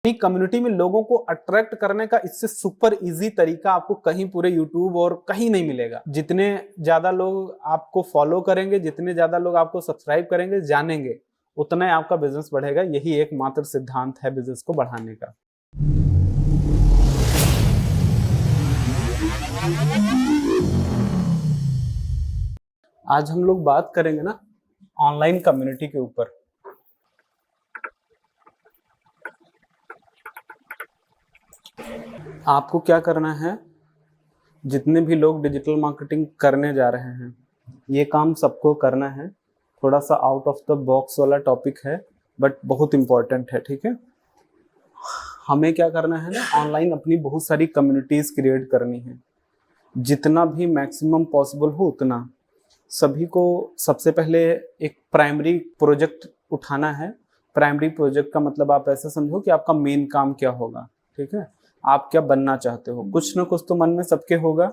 अपनी कम्युनिटी में लोगों को अट्रैक्ट करने का इससे सुपर इजी तरीका आपको कहीं पूरे यूट्यूब और कहीं नहीं मिलेगा। जितने ज्यादा लोग आपको फॉलो करेंगे, जितने ज्यादा लोग आपको सब्सक्राइब करेंगे, जानेंगे, उतना ही आपका बिजनेस बढ़ेगा। यही एकमात्र सिद्धांत है बिजनेस को बढ़ाने का। आज हम लोग बात करेंगे ना ऑनलाइन कम्युनिटी के ऊपर। आपको क्या करना है, जितने भी लोग डिजिटल मार्केटिंग करने जा रहे हैं, ये काम सबको करना है। थोड़ा सा आउट ऑफ द बॉक्स वाला टॉपिक है बट बहुत इंपॉर्टेंट है, ठीक है। हमें क्या करना है ना, ऑनलाइन अपनी बहुत सारी कम्युनिटीज क्रिएट करनी है, जितना भी मैक्सिमम पॉसिबल हो उतना। सभी को सबसे पहले एक प्राइमरी प्रोजेक्ट उठाना है। प्राइमरी प्रोजेक्ट का मतलब आप ऐसे समझो कि आपका मेन काम क्या होगा, ठीक है। आप क्या बनना चाहते हो, कुछ ना कुछ तो मन में सबके होगा।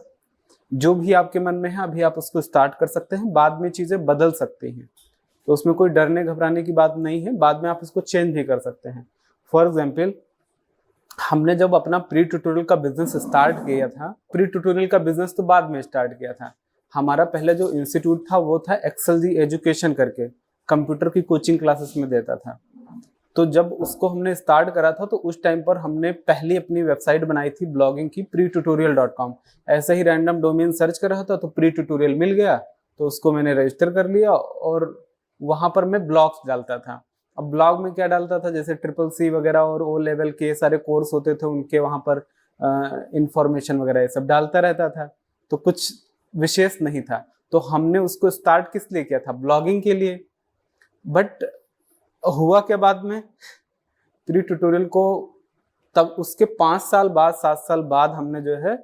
जो भी आपके मन में है अभी आप उसको स्टार्ट कर सकते हैं, बाद में चीजें बदल सकती हैं, तो उसमें कोई डरने घबराने की बात नहीं है। बाद में आप इसको चेंज भी कर सकते हैं। फॉर एग्जाम्पल, हमने जब अपना प्री ट्यूटोरियल का बिजनेस स्टार्ट किया था, प्री ट्यूटोरियल का बिजनेस तो बाद में स्टार्ट किया था। हमारा पहले जो इंस्टीट्यूट था वो था एक्सेल जी एजुकेशन करके, कंप्यूटर की कोचिंग क्लासेस में देता था। तो जब उसको हमने स्टार्ट करा था तो उस टाइम पर हमने पहली अपनी वेबसाइट बनाई थी ब्लॉगिंग की, pretutorial.com। ऐसे ही रैंडम डोमेन सर्च कर रहा था तो प्री ट्यूटोरियल मिल गया, तो उसको मैंने रजिस्टर कर लिया और वहां पर मैं ब्लॉग्स डालता था। अब ब्लॉग में क्या डालता था, जैसे CCC वगैरह और ओ लेवल के सारे कोर्स होते थे, उनके वहां पर इंफॉर्मेशन वगैरह ये सब डालता रहता था। तो कुछ विशेष नहीं था। तो हमने उसको स्टार्ट किस लिए किया था, ब्लॉगिंग के लिए। बट हुआ क्या बाद में, प्री ट्यूटोरियल को तब उसके 5 साल बाद 7 साल बाद हमने जो है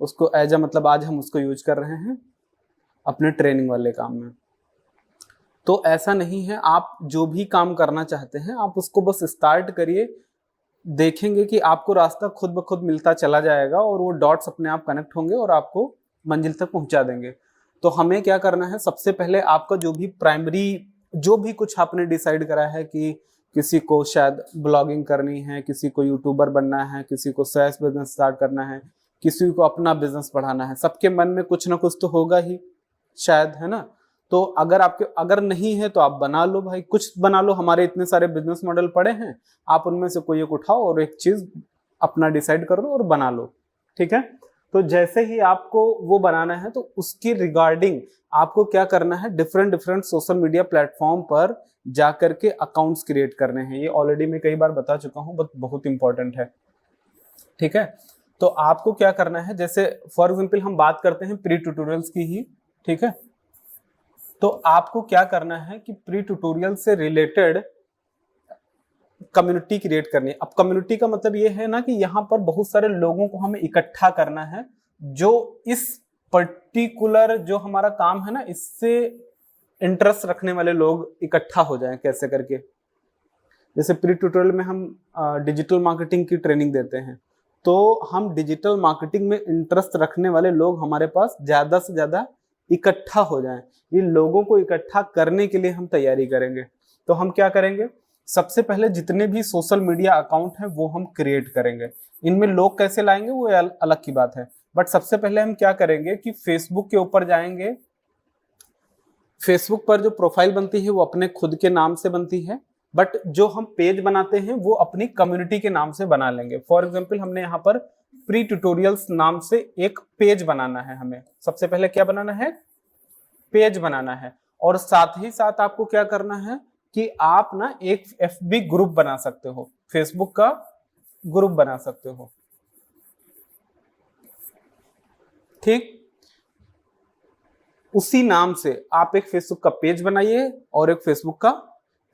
उसको एज मतलब आज हम उसको यूज कर रहे हैं अपने ट्रेनिंग वाले काम में। तो ऐसा नहीं है, आप जो भी काम करना चाहते हैं आप उसको बस स्टार्ट करिए, देखेंगे कि आपको रास्ता खुद ब खुद मिलता चला जाएगा और वो डॉट्स अपने आप कनेक्ट होंगे और आपको मंजिल तक पहुंचा देंगे। तो हमें क्या करना है, सबसे पहले आपका जो भी प्राइमरी, जो भी कुछ आपने डिसाइड करा है कि किसी को शायद ब्लॉगिंग करनी है, किसी को यूट्यूबर बनना है, किसी को सैस बिजनेस स्टार्ट करना है, किसी को अपना बिजनेस बढ़ाना है, सबके मन में कुछ ना कुछ तो होगा ही शायद, है ना। तो अगर नहीं है तो आप बना लो भाई, कुछ बना लो। हमारे इतने सारे बिजनेस मॉडल पड़े हैं, आप उनमें से कोई एक उठाओ और एक चीज अपना डिसाइड कर लो और बना लो, ठीक है। तो जैसे ही आपको वो बनाना है तो उसकी रिगार्डिंग आपको क्या करना है, different different social media platform पर जाकर के अकाउंट्स क्रिएट करने हैं। ये ऑलरेडी मैं कई बार बता चुका हूं, बट बहुत इंपॉर्टेंट है, ठीक है। तो आपको क्या करना है, जैसे फॉर एग्जाम्पल हम बात करते हैं प्री ट्यूटोरियल्स की ही, ठीक है। तो आपको क्या करना है कि प्री ट्यूटोरियल से रिलेटेड कम्युनिटी क्रिएट करनी है। अब कम्युनिटी का मतलब ये है ना कि यहाँ पर बहुत सारे लोगों को हमें इकट्ठा करना है, जो इस पर्टिकुलर जो हमारा काम है ना, इससे इंटरेस्ट रखने वाले लोग इकट्ठा हो जाएं कैसे करके। जैसे प्री ट्यूटोरियल में हम डिजिटल मार्केटिंग की ट्रेनिंग देते हैं, तो हम डिजिटल मार्केटिंग में इंटरेस्ट रखने वाले लोग हमारे पास ज्यादा से ज्यादा इकट्ठा हो जाएं। ये लोगों को इकट्ठा करने के लिए हम तैयारी करेंगे। तो हम क्या करेंगे, सबसे पहले जितने भी सोशल मीडिया अकाउंट हैं वो हम क्रिएट करेंगे। इनमें लोग कैसे लाएंगे वो अलग की बात है, बट सबसे पहले हम क्या करेंगे कि फेसबुक के ऊपर जाएंगे। फेसबुक पर जो प्रोफाइल बनती है वो अपने खुद के नाम से बनती है, बट जो हम पेज बनाते हैं वो अपनी कम्युनिटी के नाम से बना लेंगे। फॉर एग्जाम्पल, हमने यहाँ पर प्री ट्यूटोरियल्स नाम से एक पेज बनाना है। हमें सबसे पहले क्या बनाना है, पेज बनाना है। और साथ ही साथ आपको क्या करना है कि आप ना एक FB ग्रुप बना सकते हो, फेसबुक का ग्रुप बना सकते हो, ठीक। उसी नाम से आप एक फेसबुक का पेज बनाइए और एक फेसबुक का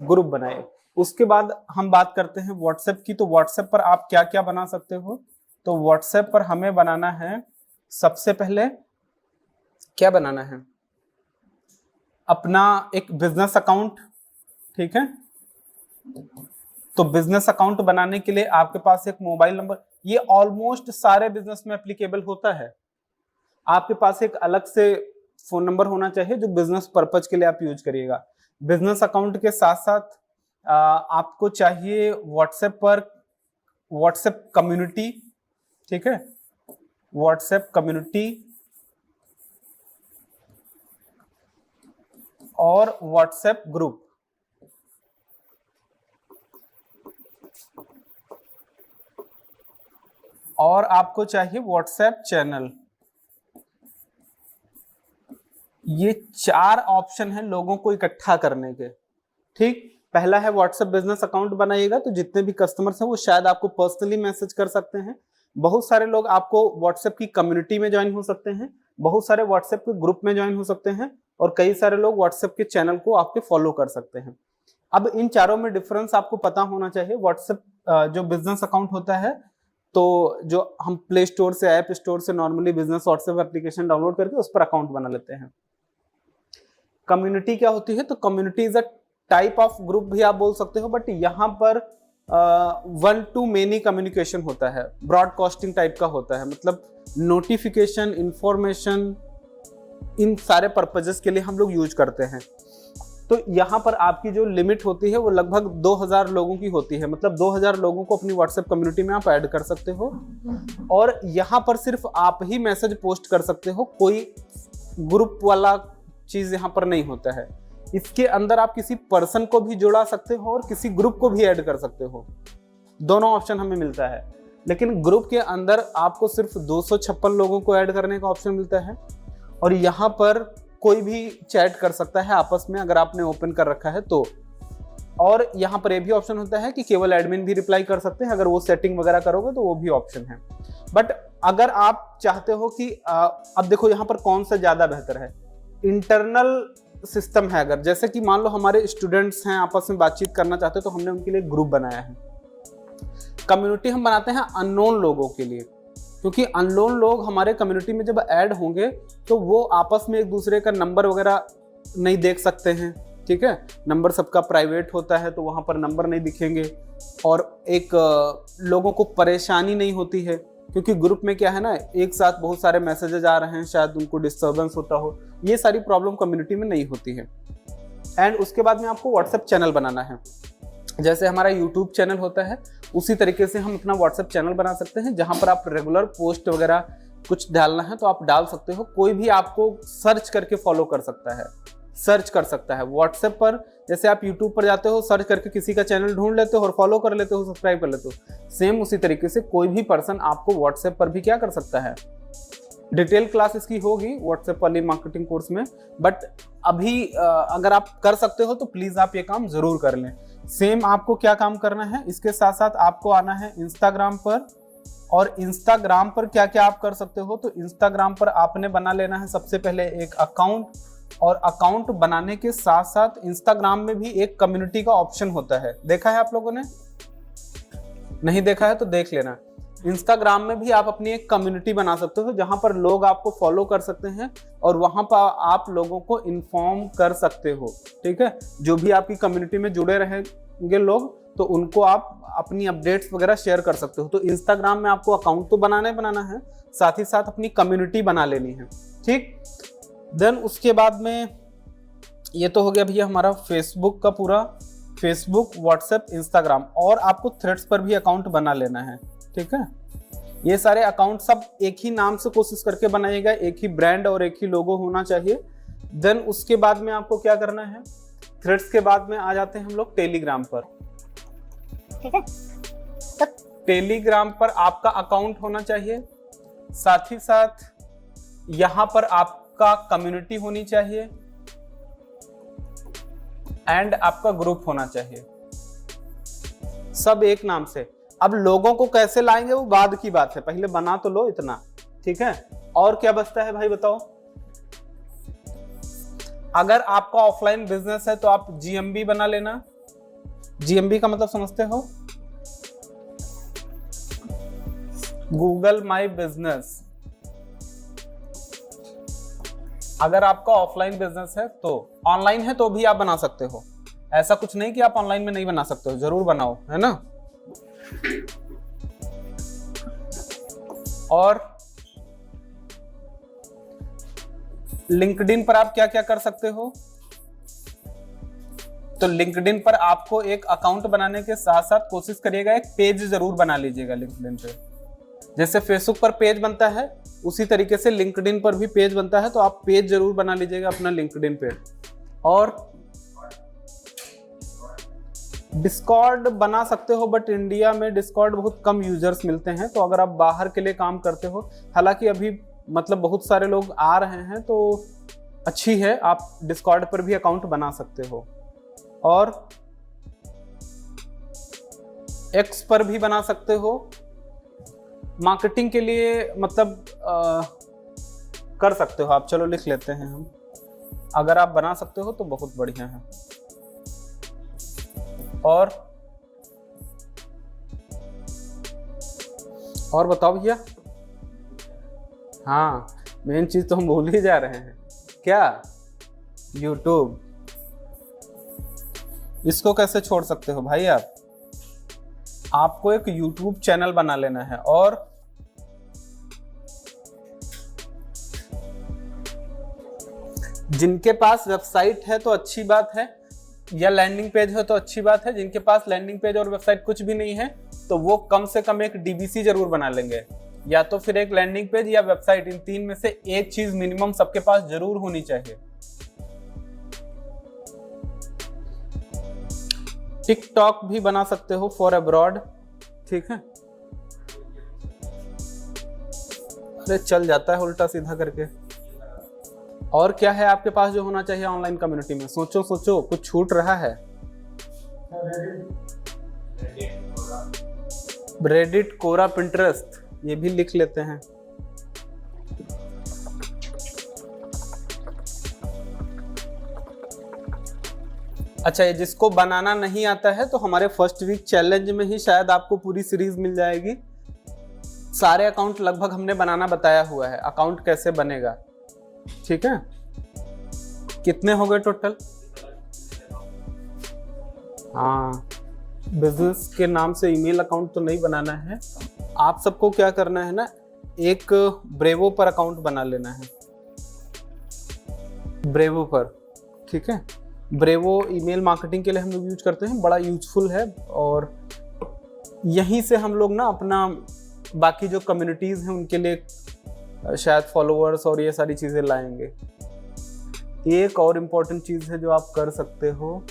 ग्रुप बनाइए। उसके बाद हम बात करते हैं व्हाट्सएप की। तो व्हाट्सएप पर आप क्या क्या बना सकते हो, तो व्हाट्सएप पर हमें बनाना है, सबसे पहले क्या बनाना है, अपना एक बिजनेस अकाउंट, ठीक है। तो बिजनेस अकाउंट बनाने के लिए आपके पास एक मोबाइल नंबर, ये ऑलमोस्ट सारे बिजनेस में एप्लीकेबल होता है। आपके पास एक अलग से फोन नंबर होना चाहिए जो बिजनेस पर्पज के लिए आप यूज करिएगा। बिजनेस अकाउंट के साथ साथ आपको चाहिए व्हाट्सएप पर व्हाट्सएप कम्युनिटी, ठीक है, व्हाट्सएप कम्युनिटी और व्हाट्सएप ग्रुप। और आपको चाहिए व्हाट्सएप चैनल। ये 4 ऑप्शन है लोगों को इकट्ठा करने के। ठीक, पहला है व्हाट्सएप बिजनेस अकाउंट बनाइएगा, तो जितने भी कस्टमर्स हैं वो शायद आपको पर्सनली मैसेज कर सकते हैं। बहुत सारे लोग आपको व्हाट्सएप की कम्युनिटी में ज्वाइन हो सकते हैं, बहुत सारे व्हाट्सएप के ग्रुप में ज्वाइन हो सकते हैं, और कई सारे लोग व्हाट्सएप के चैनल को आपके फॉलो कर सकते हैं। अब इन चारों में डिफरेंस आपको पता होना चाहिए। व्हाट्सएप जो बिजनेस अकाउंट होता है, तो जो हम प्ले स्टोर से, ऐप स्टोर से normally business WhatsApp application download करके उस पर अकाउंट बना लेते हैं। कम्युनिटी क्या होती है? तो community is a type of group भी आप बोल सकते हो, बट यहाँ पर 1 to many कम्युनिकेशन होता है, ब्रॉडकास्टिंग टाइप का होता है, मतलब नोटिफिकेशन, इंफॉर्मेशन, इन सारे पर्पजेस के लिए हम लोग यूज करते हैं। तो यहाँ पर आपकी जो लिमिट होती है वो लगभग 2000 लोगों की होती है, मतलब 2000 लोगों को अपनी व्हाट्सएप कम्युनिटी में आप ऐड कर सकते हो, और यहाँ पर सिर्फ आप ही मैसेज पोस्ट कर सकते हो, कोई ग्रुप वाला चीज यहाँ पर नहीं होता है। इसके अंदर आप किसी पर्सन को भी जोड़ा सकते हो और किसी ग्रुप को भी ऐड कर सकते हो, दोनों ऑप्शन हमें मिलता है। लेकिन ग्रुप के अंदर आपको सिर्फ 256 लोगों को ऐड करने का ऑप्शन मिलता है, और यहाँ पर कोई भी चैट कर सकता है आपस में अगर आपने ओपन कर रखा है तो। और यहाँ पर ये भी ऑप्शन होता है कि केवल एडमिन भी रिप्लाई कर सकते हैं, अगर वो सेटिंग वगैरह करोगे तो वो भी ऑप्शन है। बट अगर आप चाहते हो कि अब देखो यहाँ पर कौन सा ज्यादा बेहतर है, इंटरनल सिस्टम है, अगर जैसे कि मान लो हमारे स्टूडेंट्स हैं, आपस में बातचीत करना चाहते हैं, तो हमने उनके लिए ग्रुप बनाया है। कम्युनिटी हम बनाते हैं अननोन लोगों के लिए, क्योंकि अननोन लोग हमारे कम्युनिटी में जब ऐड होंगे तो वो आपस में एक दूसरे का नंबर वगैरह नहीं देख सकते हैं, ठीक है, नंबर सबका प्राइवेट होता है, तो वहाँ पर नंबर नहीं दिखेंगे, और एक लोगों को परेशानी नहीं होती है, क्योंकि ग्रुप में क्या है ना, एक साथ बहुत सारे मैसेजेस आ रहे हैं, शायद उनको डिस्टर्बेंस होता हो, ये सारी प्रॉब्लम कम्युनिटी में नहीं होती है। एंड उसके बाद में आपको व्हाट्सएप चैनल बनाना है। जैसे हमारा यूट्यूब चैनल होता है, उसी तरीके से हम अपना व्हाट्सएप चैनल बना सकते हैं, जहां पर आप रेगुलर पोस्ट वगैरह कुछ डालना है तो आप डाल सकते हो। कोई भी आपको सर्च करके फॉलो कर सकता है, सर्च कर सकता है व्हाट्सएप पर। जैसे आप यूट्यूब पर जाते हो, सर्च करके किसी का चैनल ढूंढ लेते हो और फॉलो कर लेते हो, सब्सक्राइब कर लेते हो, सेम उसी तरीके से कोई भी पर्सन आपको व्हाट्सएप पर भी क्या कर सकता है। डिटेल क्लास इसकी होगी व्हाट्सएप वाली मार्केटिंग कोर्स में, बट अभी अगर आप कर सकते हो तो प्लीज आप ये काम जरूर कर लें। सेम आपको क्या काम करना है, इसके साथ साथ आपको आना है इंस्टाग्राम पर, और इंस्टाग्राम पर क्या क्या आप कर सकते हो, तो इंस्टाग्राम पर आपने बना लेना है सबसे पहले एक अकाउंट, और अकाउंट बनाने के साथ साथ इंस्टाग्राम में भी एक कम्युनिटी का ऑप्शन होता है। देखा है आप लोगों ने? नहीं देखा है तो देख लेना। इंस्टाग्राम में भी आप अपनी एक कम्युनिटी बना सकते हो, जहां पर लोग आपको फॉलो कर सकते हैं और वहां पर आप लोगों को इन्फॉर्म कर सकते हो, ठीक है। जो भी आपकी कम्युनिटी में जुड़े रहेंगे लोग, तो उनको आप अपनी अपडेट्स वगैरह शेयर कर सकते हो। तो इंस्टाग्राम में आपको अकाउंट तो बनाना है, साथ ही साथ अपनी कम्युनिटी बना लेनी है, ठीक। देन उसके बाद में ये तो हो गया भैया हमारा फेसबुक का पूरा, फेसबुक, व्हाट्सएप, इंस्टाग्राम, और आपको थ्रेड्स पर भी अकाउंट बना लेना है, ठीक है। ये सारे अकाउंट सब एक ही नाम से कोशिश करके बनाइएगा, एक ही ब्रांड और एक ही लोगो होना चाहिए। देन उसके बाद में आपको क्या करना है, थ्रेड्स के बाद में आ जाते हैं हम लोग टेलीग्राम पर, ठीक है। तो टेलीग्राम पर आपका अकाउंट होना चाहिए, साथ ही साथ यहां पर आपका कम्युनिटी होनी चाहिए, एंड आपका ग्रुप होना चाहिए, सब एक नाम से। अब लोगों को कैसे लाएंगे वो बाद की बात है, पहले बना तो लो इतना, ठीक है। और क्या बचता है भाई बताओ? अगर आपका ऑफलाइन बिजनेस है तो आप जीएमबी बना लेना। जीएमबी का मतलब समझते हो? Google my business. अगर आपका ऑफलाइन बिजनेस है तो, ऑनलाइन है तो भी आप बना सकते हो, ऐसा कुछ नहीं कि आप ऑनलाइन में नहीं बना सकते हो, जरूर बनाओ, है ना। और लिंक्डइन पर आप क्या क्या कर सकते हो? तो लिंक्डइन पर आपको एक अकाउंट बनाने के साथ साथ कोशिश करिएगा एक पेज जरूर बना लीजिएगा लिंक्डइन पे। जैसे फेसबुक पर पेज बनता है उसी तरीके से लिंक्डइन पर भी पेज बनता है, तो आप पेज जरूर बना लीजिएगा अपना लिंक्डइन पे। और डिस्कॉर्ड बना सकते हो, बट इंडिया में डिस्कॉर्ड बहुत कम यूजर्स मिलते हैं, तो अगर आप बाहर के लिए काम करते हो, हालांकि अभी मतलब बहुत सारे लोग आ रहे हैं तो अच्छी है, आप डिस्कॉर्ड पर भी अकाउंट बना सकते हो। और एक्स पर भी बना सकते हो। मार्केटिंग के लिए मतलब कर सकते हो आप, चलो लिख लेते हैं हम, अगर आप बना सकते हो तो बहुत बढ़िया है। और बताओ भैया। हाँ, मेन चीज तो हम भूल ही जा रहे हैं, क्या? यूट्यूब। इसको कैसे छोड़ सकते हो भाई आप? आपको एक यूट्यूब चैनल बना लेना है, और जिनके पास वेबसाइट है तो अच्छी बात है, या लैंडिंग पेज है तो अच्छी बात है। जिनके पास लैंडिंग पेज और वेबसाइट कुछ भी नहीं है तो वो कम से कम एक डीबीसी जरूर बना लेंगे, या तो फिर एक लैंडिंग पेज या वेबसाइट, इन तीन में से एक चीज मिनिमम सबके पास जरूर होनी चाहिए। टिकटॉक भी बना सकते हो फॉर अब्रॉड, ठीक है। अरे चल जाता है उल्टा सीधा करके। और क्या है आपके पास जो होना चाहिए ऑनलाइन कम्युनिटी में? सोचो सोचो, कुछ छूट रहा है? रेडिट, कोरा, पिंटरेस्ट, ये भी लिख लेते हैं। अच्छा, ये जिसको बनाना नहीं आता है तो हमारे फर्स्ट वीक चैलेंज में ही शायद आपको पूरी सीरीज मिल जाएगी। सारे अकाउंट लगभग हमने बनाना बताया हुआ है, अकाउंट कैसे बनेगा, ठीक है। कितने हो गए टोटल? हाँ, बिजनेस के नाम से ईमेल अकाउंट तो नहीं बनाना है। आप सबको क्या करना है ना, एक ब्रेवो पर अकाउंट बना लेना है, ब्रेवो पर, ठीक है। ब्रेवो ईमेल मार्केटिंग के लिए हम लोग यूज करते हैं, बड़ा यूजफुल है, और यहीं से हम लोग ना अपना बाकी जो कम्युनिटीज हैं उनके लिए शायद फॉलोअर्स और ये सारी चीजें लाएंगे। एक और इम्पोर्टेंट चीज है जो आप कर सकते हो,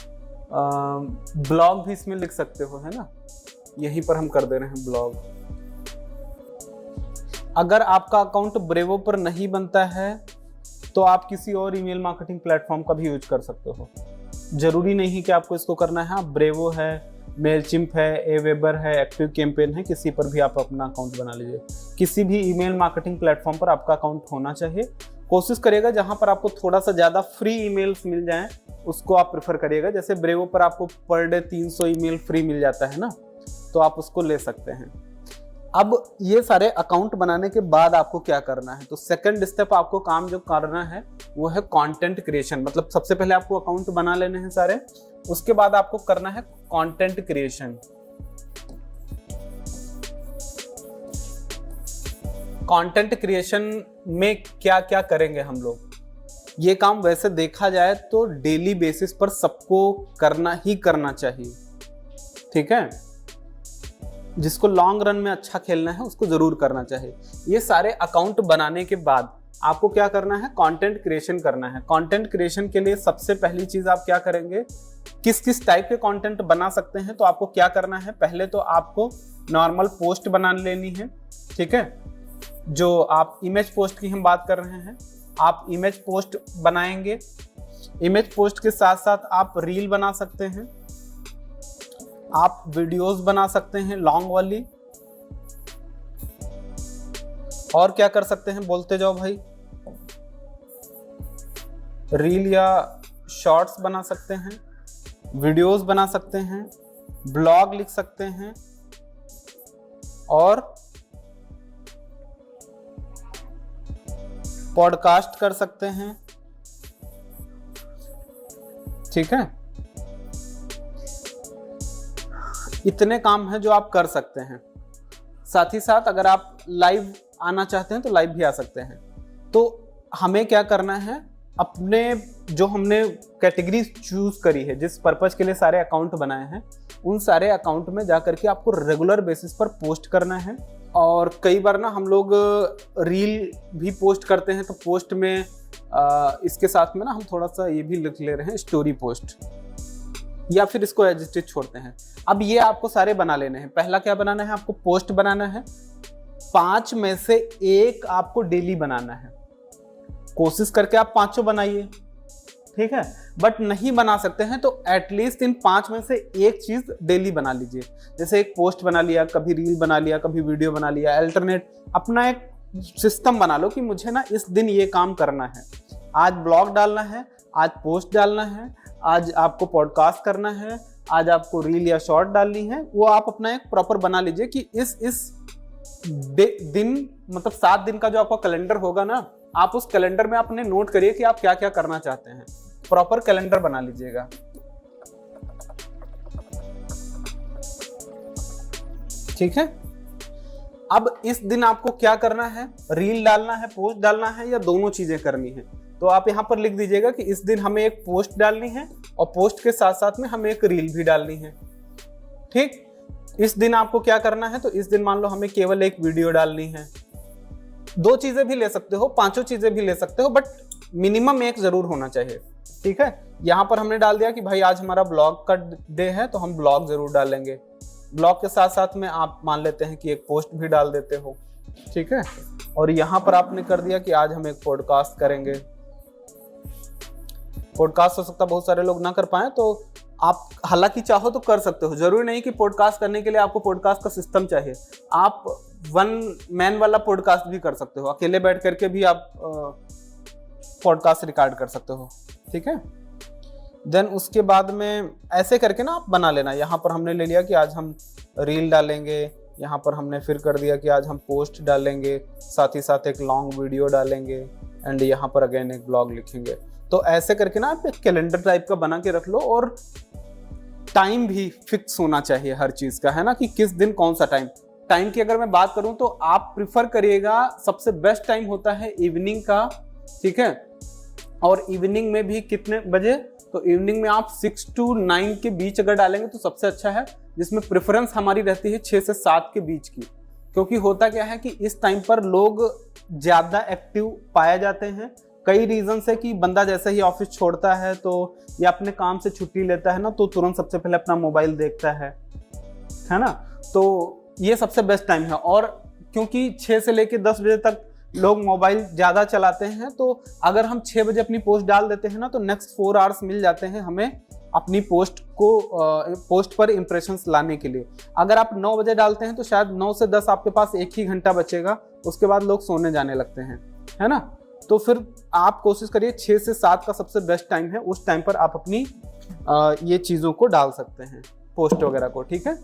ब्लॉग भी इसमें लिख सकते हो, है ना। यहीं पर हम कर दे रहे हैं ब्लॉग। अगर आपका अकाउंट ब्रेवो पर नहीं बनता है तो आप किसी और ईमेल मार्केटिंग प्लेटफॉर्म का भी यूज कर सकते हो। जरूरी नहीं कि आपको इसको करना है। आप ब्रेवो है, मेलचिम्प है, एवेबर है, एक्टिव कैंपेन है, किसी पर भी आप अपना अकाउंट बना लीजिए। किसी भी ईमेल मार्केटिंग प्लेटफॉर्म पर आपका अकाउंट होना चाहिए। कोशिश करिएगा जहां पर आपको थोड़ा सा ज़्यादा फ्री ईमेल्स मिल जाएं उसको आप प्रेफर करिएगा। जैसे ब्रेवो पर आपको पर डे 300 ईमेल फ्री मिल जाता है ना, तो आप उसको ले सकते हैं। अब ये सारे अकाउंट बनाने के बाद आपको क्या करना है, तो सेकंड स्टेप आपको काम जो करना है वो है कंटेंट क्रिएशन। मतलब सबसे पहले आपको अकाउंट बना लेने हैं सारे, उसके बाद आपको करना है कंटेंट क्रिएशन। कंटेंट क्रिएशन में क्या क्या करेंगे हम लोग? ये काम वैसे देखा जाए तो डेली बेसिस पर सबको करना ही करना चाहिए, ठीक है। जिसको लॉन्ग रन में अच्छा खेलना है उसको जरूर करना चाहिए। ये सारे अकाउंट बनाने के बाद आपको क्या करना है, कंटेंट क्रिएशन करना है। कंटेंट क्रिएशन के लिए सबसे पहली चीज आप क्या करेंगे, किस किस टाइप के कंटेंट बना सकते हैं, तो आपको क्या करना है, पहले तो आपको नॉर्मल पोस्ट बना लेनी है, ठीक है। जो आप इमेज पोस्ट की हम बात कर रहे हैं, आप इमेज पोस्ट बनाएंगे। इमेज पोस्ट के साथ साथ आप रील बना सकते हैं, आप वीडियोस बना सकते हैं लॉन्ग वाली, और क्या कर सकते हैं बोलते जाओ भाई। रील या शॉर्ट्स बना सकते हैं, वीडियोस बना सकते हैं, ब्लॉग लिख सकते हैं, और पॉडकास्ट कर सकते हैं, ठीक है। इतने काम हैं जो आप कर सकते हैं। साथ ही साथ अगर आप लाइव आना चाहते हैं तो लाइव भी आ सकते हैं। तो हमें क्या करना है, अपने जो हमने कैटेगरी चूज करी है, जिस पर्पज के लिए सारे अकाउंट बनाए हैं, उन सारे अकाउंट में जाकर के आपको रेगुलर बेसिस पर पोस्ट करना है। और कई बार ना हम लोग रील भी पोस्ट करते हैं, तो पोस्ट में इसके साथ में ना हम थोड़ा सा ये भी लिख ले रहे हैं स्टोरी पोस्ट, या फिर इसको एज इट इज छोड़ते हैं। अब ये आपको सारे बना लेने हैं। पहला क्या बनाना है, आपको पोस्ट बनाना है। 5 में से 1 आपको डेली बनाना है। कोशिश करके आप 5 बनाइए, ठीक है। बट नहीं बना सकते हैं तो एटलीस्ट इन 5 में से 1 चीज डेली बना लीजिए। जैसे एक पोस्ट बना लिया, कभी रील बना लिया, कभी वीडियो बना लिया। अल्टरनेट अपना एक सिस्टम बना लो कि मुझे ना इस दिन ये काम करना है। आज ब्लॉग डालना है, आज पोस्ट डालना है, आज आपको पॉडकास्ट करना है, आज आपको रील या शॉर्ट डालनी है। वो आप अपना एक प्रॉपर बना लीजिए कि इस दिन, मतलब 7 दिन का जो आपका कैलेंडर होगा ना, आप उस कैलेंडर में अपने नोट करिए कि आप क्या क्या करना चाहते हैं। प्रॉपर कैलेंडर बना लीजिएगा, ठीक है। अब इस दिन आपको क्या करना है, रील डालना है, पोस्ट डालना है, या दोनों चीजें करनी है। तो आप यहां पर लिख दीजिएगा कि इस दिन हमें एक पोस्ट डालनी है और पोस्ट के साथ साथ में हमें एक रील भी डालनी है, ठीक। इस दिन आपको क्या करना है, तो इस दिन मान लो हमें केवल एक वीडियो डालनी है। 2 चीजें भी ले सकते हो, 5 चीजें भी ले सकते हो, बट मिनिमम 1 जरूर होना चाहिए, ठीक है। यहां पर हमने डाल दिया कि भाई आज हमारा ब्लॉग का डे है, तो हम ब्लॉग जरूर डालेंगे। ब्लॉग के साथ साथ में आप मान लेते हैं कि एक पोस्ट भी डाल देते हो, ठीक है। और यहां पर आपने कर दिया कि आज हम एक पॉडकास्ट करेंगे। पॉडकास्ट हो सकता है बहुत सारे लोग ना कर पाए, तो आप हालांकि चाहो तो कर सकते हो। जरूरी नहीं कि पॉडकास्ट करने के लिए आपको पॉडकास्ट का सिस्टम चाहिए। आप 1 मैन वाला पॉडकास्ट भी कर सकते हो, अकेले बैठ करके भी आप पॉडकास्ट रिकॉर्ड कर सकते हो, ठीक है। देन उसके बाद में ऐसे करके ना आप बना लेना। यहाँ पर हमने ले लिया कि आज हम रील डालेंगे, यहाँ पर हमने फिर कर दिया कि आज हम पोस्ट डालेंगे, साथ ही साथ एक लॉन्ग वीडियो डालेंगे, एंड यहाँ पर अगेन एक ब्लॉग लिखेंगे। तो ऐसे करके ना आप एक कैलेंडर टाइप का बना के रख लो। और टाइम भी फिक्स होना चाहिए हर चीज का, है ना, कि किस दिन कौन सा टाइम। टाइम की अगर मैं बात करूं तो आप प्रिफर करिएगा, सबसे बेस्ट टाइम होता है इवनिंग का, ठीक है। और इवनिंग में भी कितने बजे, तो इवनिंग में आप 6 to 9 के बीच अगर डालेंगे तो सबसे अच्छा है, जिसमें प्रेफरेंस हमारी रहती है 6 से 7 के बीच की। क्योंकि होता क्या है कि इस टाइम पर लोग ज्यादा एक्टिव पाए जाते हैं। कई रीजन है कि बंदा जैसे ही ऑफिस छोड़ता है तो या अपने काम से छुट्टी लेता है ना, तो तुरंत सबसे पहले अपना मोबाइल देखता है ना। तो ये सबसे बेस्ट टाइम है। और क्योंकि 6 से लेके 10 बजे तक लोग मोबाइल ज़्यादा चलाते हैं, तो अगर हम 6 बजे अपनी पोस्ट डाल देते हैं ना, तो नेक्स्ट 4 आवर्स मिल जाते हैं हमें अपनी पोस्ट पर इंप्रेशंस लाने के लिए। अगर आप 9 बजे डालते हैं तो शायद 9 से 10 आपके पास 1 ही घंटा बचेगा, उसके बाद लोग सोने जाने लगते हैं, है ना। तो फिर आप कोशिश करिए 6 से 7 का सबसे बेस्ट टाइम है, उस टाइम पर आप अपनी ये चीज़ों को डाल सकते हैं, पोस्ट वगैरह को, ठीक है।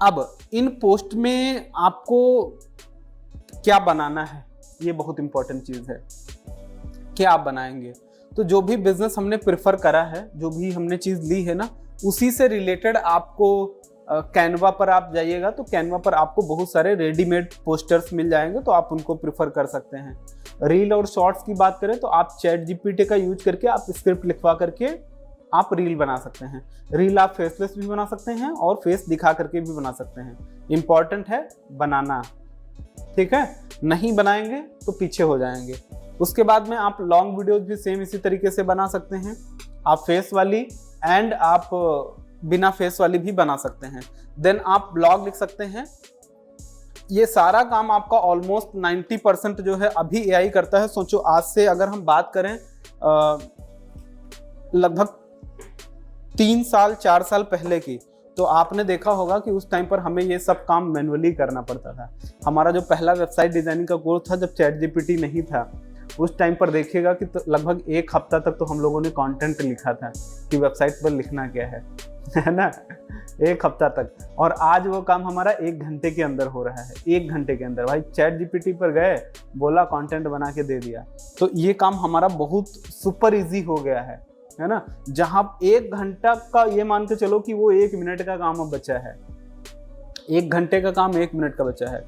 अब इन पोस्ट में आपको क्या बनाना है, ये बहुत इंपॉर्टेंट चीज़ है। क्या आप बनाएंगे, तो जो भी बिजनेस हमने प्रेफर करा है, जो भी हमने चीज़ ली है ना, उसी से रिलेटेड आपको कैनवा पर आप जाइएगा तो कैनवा पर आपको बहुत सारे रेडीमेड पोस्टर्स मिल जाएंगे, तो आप उनको प्रेफर कर सकते हैं। रील और शॉर्ट्स की बात करें तो आप चैट जीपीटी का यूज करके आप स्क्रिप्ट लिखवा करके आप रील बना सकते हैं। रील आप फेसलेस भी बना सकते हैं और फेस दिखा करके भी बना सकते हैं। इंपॉर्टेंट है बनाना, ठीक है। नहीं बनाएंगे तो पीछे हो जाएंगे। उसके बाद में आप लॉन्ग वीडियोज भी सेम इसी तरीके से बना सकते हैं। आप फेस वाली एंड आप बिना फेस वाली भी बना सकते हैं। देन आप ब्लॉग लिख सकते हैं। ये सारा काम आपका ऑलमोस्ट 90% जो है अभी एआई करता है। सोचो आज से अगर हम बात करें लगभग 3 साल 4 साल पहले की, तो आपने देखा होगा कि उस टाइम पर हमें ये सब काम मैनुअली करना पड़ता था। हमारा जो पहला वेबसाइट डिजाइनिंग का कोर्स था, जब चैट जीपीटी नहीं था, उस टाइम पर देखिएगा कि तो लगभग 1 हफ्ता तक तो हम लोगों ने कंटेंट लिखा था कि वेबसाइट पर लिखना क्या है ना, 1 हफ्ता तक। और आज वो काम हमारा 1 घंटे के अंदर हो रहा है। 1 घंटे के अंदर भाई चैट जीपीटी पर गए, बोला, कंटेंट बना के दे दिया। तो ये काम हमारा बहुत सुपर इजी हो गया है ना। जहां 1 घंटा का ये मान के चलो कि वो 1 मिनट का काम अब बचा है। 1 घंटे का काम 1 मिनट का बचा है।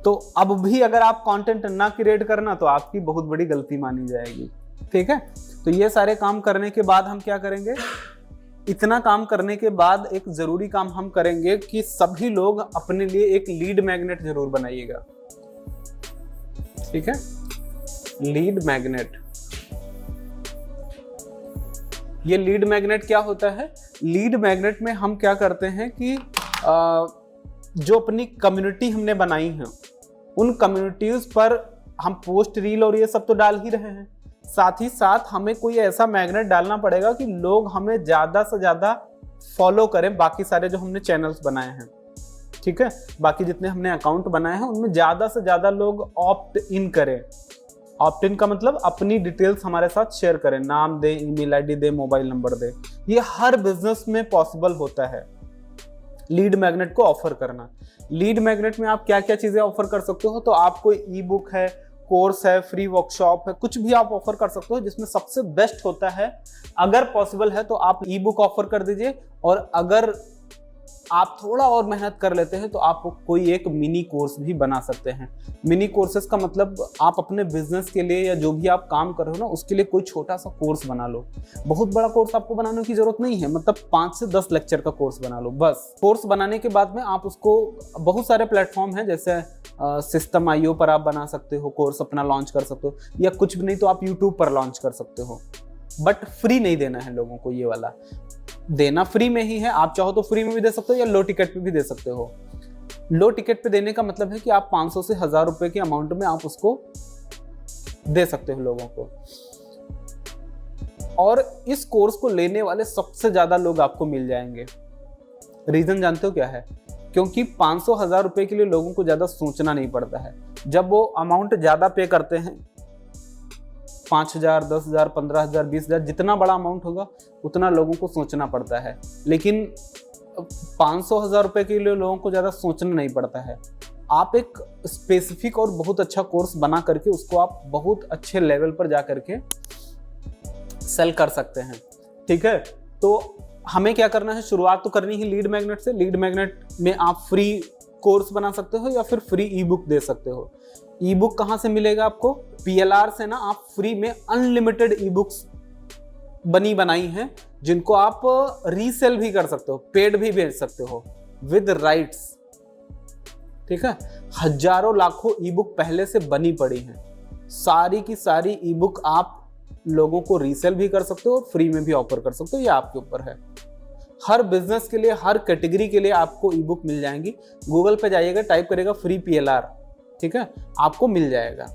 तो अब भी अगर आप कंटेंट ना क्रिएट करना तो आपकी बहुत बड़ी गलती मानी जाएगी। ठीक है, तो ये सारे काम करने के बाद हम क्या करेंगे, इतना काम करने के बाद एक जरूरी काम हम करेंगे कि सभी लोग अपने लिए एक लीड मैग्नेट जरूर बनाइएगा। ठीक है, लीड मैग्नेट। ये लीड मैग्नेट क्या होता है? लीड मैग्नेट में हम क्या करते हैं कि जो अपनी कम्युनिटी हमने बनाई है उन कम्युनिटीज पर हम पोस्ट, रील और ये सब तो डाल ही रहे हैं, साथ ही साथ हमें कोई ऐसा मैग्नेट डालना पड़ेगा कि लोग हमें ज्यादा से ज्यादा फॉलो करें, बाकी सारे जो हमने चैनल्स बनाए हैं। ठीक है, बाकी जितने हमने अकाउंट बनाए हैं उनमें ज्यादा से ज्यादा लोग ऑप्ट इन करें। ऑप्ट इन का मतलब अपनी डिटेल्स हमारे साथ शेयर करें, नाम दे, ईमेल आईडी दे, मोबाइल नंबर दे। ये हर बिजनेस में पॉसिबल होता है लीड मैग्नेट को ऑफर करना। लीड मैग्नेट में आप क्या क्या चीजें ऑफर कर सकते हो, तो आप कोई ई बुक है, कोर्स है, फ्री वर्कशॉप है, कुछ भी आप ऑफर कर सकते हो। जिसमें सबसे बेस्ट होता है, अगर पॉसिबल है तो आप ई बुक ऑफर कर दीजिए, और अगर आप थोड़ा और मेहनत कर लेते हैं तो आप कोई एक मिनी कोर्स भी बना सकते हैं। मिनी कोर्सेज का मतलब आप अपने बिजनेस के लिए या जो भी आप काम कर रहे हो ना उसके लिए कोई छोटा सा कोर्स बना लो। बहुत बड़ा कोर्स आपको बनाने की जरूरत नहीं है, मतलब 5 से 10 लेक्चर का कोर्स बना लो बस। कोर्स बनाने के बाद में आप उसको, बहुत सारे प्लेटफॉर्म हैं जैसे System.io पर आप बना सकते हो, कोर्स अपना लॉन्च कर सकते हो, या कुछ भी नहीं तो आप यूट्यूब पर लॉन्च कर सकते हो। बट फ्री नहीं देना है लोगों को, ये वाला देना फ्री में ही है। आप चाहो तो फ्री में भी दे सकते हो या लो टिकट पे भी दे सकते हो। लो टिकट पे देने का मतलब है कि आप 500 से 1000 रुपए के अमाउंट में आप उसको दे सकते हो लोगों को, और इस कोर्स को लेने वाले सबसे ज्यादा लोग आपको मिल जाएंगे। रीजन जानते हो क्या है? क्योंकि 500-1000 रुपए के लिए लोगों को ज्यादा सोचना नहीं पड़ता है। जब वो अमाउंट ज्यादा पे करते हैं, 5000, 10,000, 15,000, 20,000, जितना बड़ा अमाउंट होगा उतना लोगों को सोचना पड़ता है। लेकिन 500-1000 रुपए के लिए लोगों को ज्यादा सोचना नहीं पड़ता है। आप एक स्पेसिफिक और बहुत अच्छा कोर्स बना करके उसको आप बहुत अच्छे लेवल पर जा करके सेल कर सकते हैं। ठीक है, तो हमें क्या करना है, शुरुआत तो करनी है लीड मैग्नेट से। लीड मैग्नेट में आप फ्री कोर्स बना सकते हो या फिर फ्री ई बुक दे सकते हो। ई बुक कहाँ से मिलेगा आपको? PLR से ना आप फ्री में अनलिमिटेड ई बुक्स बनाई हैं, जिनको आप रीसेल भी कर सकते हो, पेड भी बेच सकते हो विद राइट्स। ठीक है, हजारों लाखों ई बुक पहले से बनी पड़ी हैं। सारी की सारी ई बुक आप लोगों को रीसेल भी कर सकते हो और फ्री में भी ऑफर कर सकते हो, ये आपके ऊपर है। हर बिजनेस के लिए, हर कैटेगरी के लिए आपको ई बुक मिल जाएंगी। गूगल पे जाइएगा, टाइप करेगा फ्री PLR, ठीक है, आपको मिल जाएगा।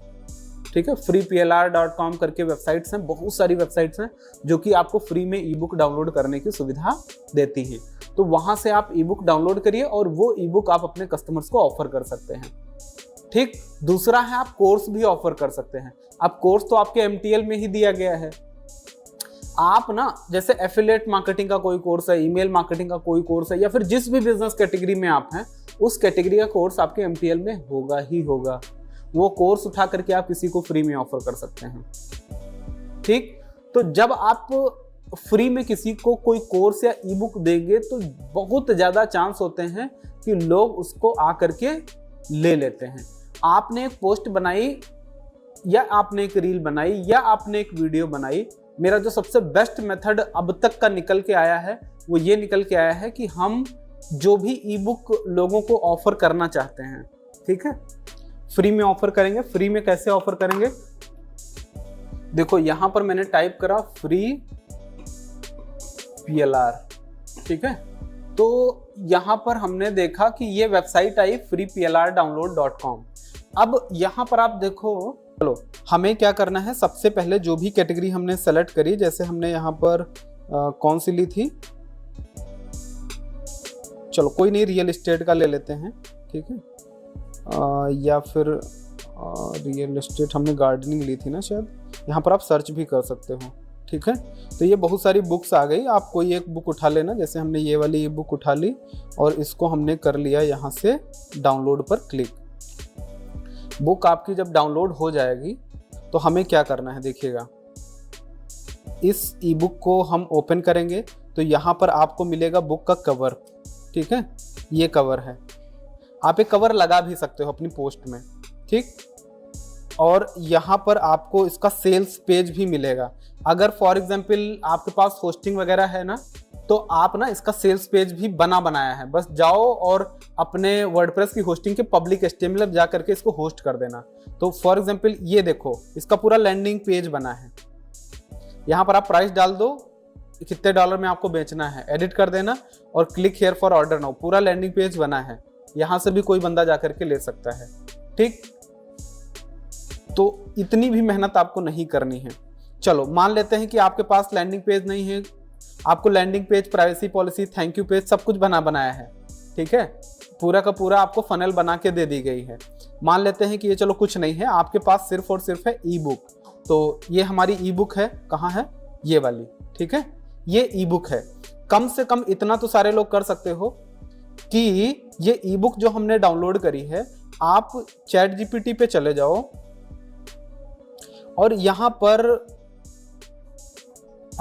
ठीक है, freeplr.com करके वेबसाइट्स हैं, बहुत सारी वेबसाइट्स हैं जो कि आपको फ्री में ई बुक डाउनलोड करने की सुविधा देती हैं। तो वहां से आप ई बुक डाउनलोड करिए और वो ई बुक आप अपने कस्टमर्स को ऑफर कर सकते हैं। ठीक, दूसरा है आप कोर्स भी ऑफर कर सकते हैं। अब कोर्स तो आपके MTL में ही दिया गया है। आप ना जैसे एफिलिएट मार्केटिंग का कोई कोर्स है, ईमेल मार्केटिंग का कोई कोर्स है, या फिर जिस भी बिजनेस कैटेगरी में आप हैं उस कैटेगरी का कोर्स आपके MTL में होगा ही होगा। वो कोर्स उठा करके आप किसी को फ्री में ऑफर कर सकते हैं। ठीक, तो जब आप फ्री में किसी को कोई कोर्स या ई बुक देंगे तो बहुत ज्यादा चांस होते हैं कि लोग उसको आकर के ले लेते हैं। आपने एक पोस्ट बनाई या आपने एक रील बनाई या आपने एक वीडियो बनाई, मेरा जो सबसे बेस्ट मेथड अब तक का निकल के आया है वो ये निकल के आया है कि हम जो भी ई बुक लोगों को ऑफर करना चाहते हैं, ठीक है, फ्री में ऑफर करेंगे। फ्री में कैसे ऑफर करेंगे? देखो यहां पर मैंने टाइप करा फ्री PLR, ठीक है, तो यहां पर हमने देखा कि ये वेबसाइट आई freeplrdownload.com। अब यहां पर आप देखो, चलो हमें क्या करना है, सबसे पहले जो भी कैटेगरी हमने सेलेक्ट करी, जैसे हमने यहाँ पर कौन सी ली थी, चलो कोई नहीं, रियल एस्टेट का ले लेते हैं, ठीक है, या फिर रियल एस्टेट, हमने गार्डनिंग ली थी ना शायद। यहाँ पर आप सर्च भी कर सकते हो, ठीक है। तो ये बहुत सारी बुक्स आ गई, आप कोई एक बुक उठा लेना, जैसे हमने ये वाली बुक उठा ली और इसको हमने कर लिया यहाँ से डाउनलोड पर क्लिक। बुक आपकी जब डाउनलोड हो जाएगी तो हमें क्या करना है, देखिएगा, इस ई बुक को हम ओपन करेंगे तो यहाँ पर आपको मिलेगा बुक का कवर, ठीक है, ये कवर है। आप एक कवर लगा भी सकते हो अपनी पोस्ट में, ठीक। और यहाँ पर आपको इसका सेल्स पेज भी मिलेगा। अगर फॉर एग्जाम्पल आपके पास होस्टिंग वगैरह है ना, तो आप ना इसका सेल्स पेज भी बनाया है, बस जाओ और अपने वर्डप्रेस की होस्टिंग के पब्लिक HTML में जा करके इसको होस्ट कर देना। तो फॉर एग्जाम्पल ये देखो, इसका पूरा लैंडिंग पेज बना है। यहाँ पर आप प्राइस डाल दो, कितने डॉलर में आपको बेचना है, एडिट कर देना और click here for order now, पूरा लैंडिंग पेज बना है। यहाँ से भी कोई बंदा जाकर के ले सकता है, ठीक। तो इतनी भी मेहनत आपको नहीं करनी है। चलो मान लेते हैं कि आपके पास लैंडिंग पेज नहीं है, आपको landing page, privacy policy, thank you page सब कुछ बनाया है, ठीक है। पूरा का पूरा आपको फनल बना के दे दी गई है। मान लेते हैं कि ये चलो कुछ नहीं है, आपके पास सिर्फ और सिर्फ है ई बुक। तो ये हमारी ई बुक है, कहाँ है, ये वाली, ठीक है। ये ई बुक है। कम से कम इतना तो सारे लोग कर सकते हो कि ये ई बुक जो हमने डाउनलोड करी है, आप ChatGPT पे चले जाओ और यहाँ पर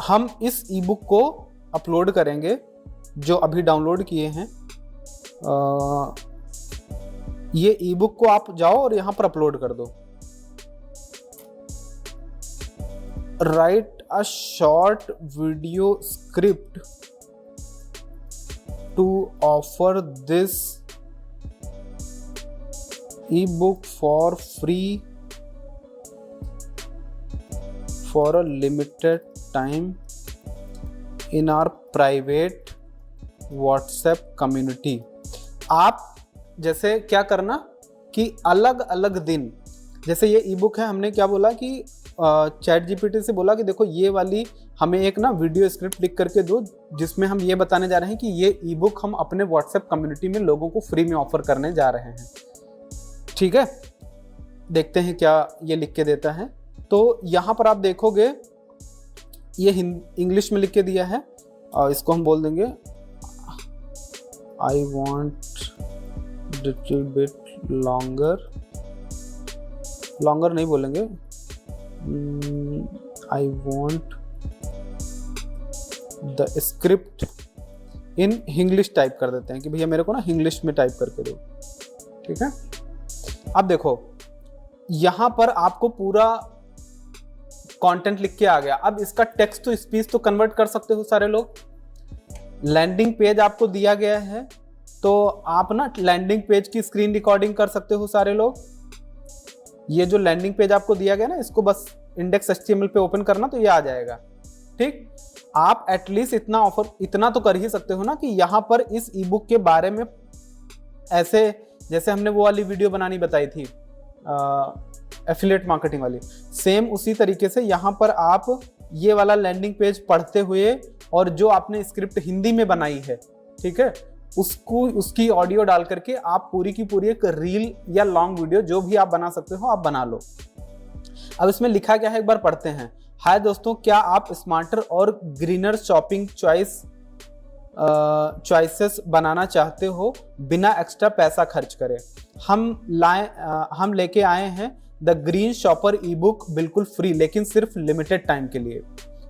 हम इस ई बुक को अपलोड करेंगे जो अभी डाउनलोड किए हैं। ये ई बुक को आप जाओ और यहाँ पर अपलोड कर दो। Right a short video script to offer this ebook for free for a limited time in our private WhatsApp community। आप जैसे क्या करना कि अलग अलग दिन, जैसे ये ई बुक है, हमने क्या बोला कि ChatGPT से बोला कि देखो ये वाली हमें एक ना वीडियो स्क्रिप्ट लिख करके दो, जिसमें हम ये बताने जा रहे हैं कि ये ई बुक हम अपने WhatsApp कम्युनिटी में लोगों को फ्री में ऑफर करने जा रहे हैं, ठीक है। देखते हैं क्या ये लिख के देता है। तो यहाँ पर आप देखोगे ये इंग्लिश में लिख के दिया है और इसको हम बोल देंगे I want little bit longer नहीं बोलेंगे, I want the script in English type कर देते हैं कि भैया मेरे को ना इंग्लिश में टाइप करके दो, ठीक है। अब देखो यहां पर आपको पूरा कंटेंट लिख के आ गया। अब इसका टेक्स्ट टू स्पीच तो कन्वर्ट कर सकते हो सारे लोग। लैंडिंग पेज आपको दिया गया है, तो आप ना लैंडिंग पेज की स्क्रीन रिकॉर्डिंग कर सकते हो सारे लोग। ये जो लैंडिंग पेज आपको दिया गया ना, इसको बस इंडेक्स HTML पे ओपन करना तो ये आ जाएगा, ठीक। आप एटलीस्ट इतना तो कर ही सकते हो ना कि यहाँ पर इस ई बुक के बारे में ऐसे, जैसे हमने वो वाली वीडियो बनानी बताई थी एफिलिएट मार्केटिंग वाली, सेम उसी तरीके से यहाँ पर आप ये वाला लैंडिंग पेज पढ़ते हुए और जो आपने स्क्रिप्ट हिंदी में बनाई है, ठीक है, उसकी ऑडियो डाल करके आप पूरी की पूरी एक रील या लॉन्ग वीडियो जो भी आप बना सकते हो आप बना लो। अब इसमें लिखा क्या है एक बार पढ़ते हैं। हाय दोस्तों, क्या आप स्मार्टर और ग्रीनर शॉपिंग चॉइसेस बनाना चाहते हो बिना एक्स्ट्रा पैसा खर्च करे? हम लेके आए हैं the green shopper E book बिल्कुल फ्री, लेकिन सिर्फ लिमिटेड टाइम के लिए,